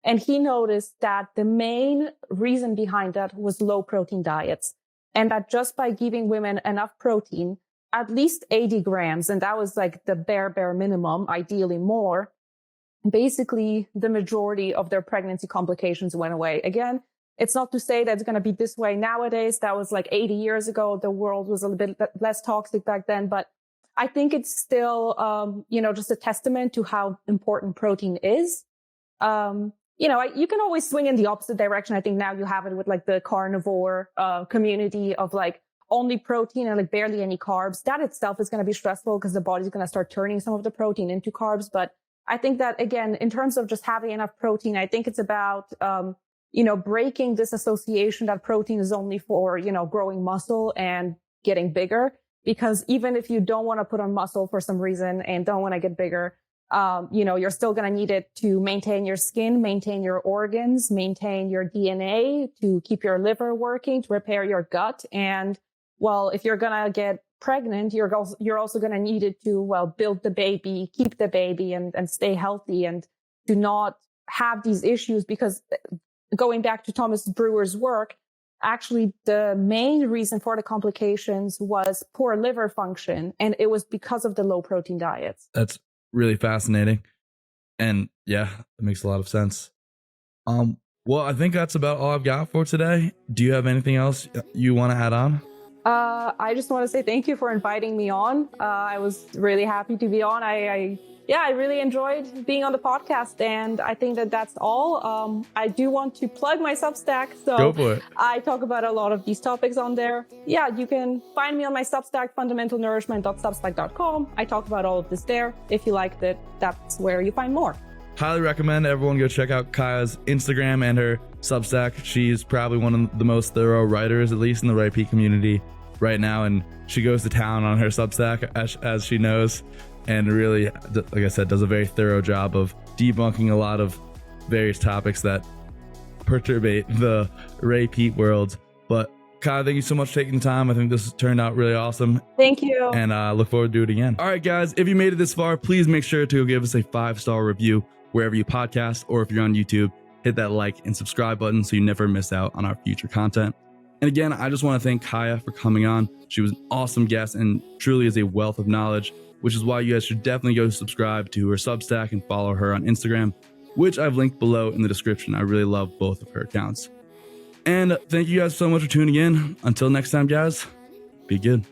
S1: And he noticed that the main reason behind that was low protein diets. And that just by giving women enough protein, at least 80 grams, and that was like the bare minimum, ideally more, basically the majority of their pregnancy complications went away. Again, it's not to say that it's going to be this way nowadays. That was like 80 years ago. The world was a little bit less toxic back then, but I think it's still, just a testament to how important protein is. You can always swing in the opposite direction. I think now you have it with like the carnivore, community of like only protein and like barely any carbs. That itself is going to be stressful because the body's going to start turning some of the protein into carbs. But I think that, again, in terms of just having enough protein, I think it's about, breaking this association that protein is only for, growing muscle and getting bigger. Because even if you don't want to put on muscle for some reason and don't want to get bigger, You're still going to need it to maintain your skin, maintain your organs, maintain your DNA, to keep your liver working, to repair your gut. And well, if you're going to get pregnant, you're also going to need it to, well, build the baby, keep the baby, and stay healthy, and to not have these issues. Because going back to Thomas Brewer's work, actually the main reason for the complications was poor liver function, and it was because of the low protein diets.
S2: That's really fascinating. And yeah, it makes a lot of sense. Well, I think that's about all I've got for today. Do you have anything else you want to add on?
S1: I just want to say thank you for inviting me on. I was really happy to be on. I really enjoyed being on the podcast, and I think that's all. I do want to plug my Substack, so
S2: go for it.
S1: I talk about a lot of these topics on there. Yeah, you can find me on my Substack, fundamentalnourishment.substack.com. I talk about all of this there. If you liked it, that's where you find more.
S2: Highly recommend everyone go check out Kaya's Instagram and her Substack. She's probably one of the most thorough writers, at least in the RIP community right now, and she goes to town on her Substack, as she knows, and really, like I said, does a very thorough job of debunking a lot of various topics that perturbate the RIP world. But Kaya, thank you so much for taking the time. I think this turned out really awesome.
S1: Thank you.
S2: And I look forward to do it again. All right, guys, if you made it this far, please make sure to give us a 5-star review wherever you podcast, or if you're on YouTube, hit that like and subscribe button so you never miss out on our future content. And again, I just want to thank Kaya for coming on. She was an awesome guest and truly is a wealth of knowledge, which is why you guys should definitely go subscribe to her Substack and follow her on Instagram, which I've linked below in the description. I really love both of her accounts. And thank you guys so much for tuning in. Until next time, guys, be good.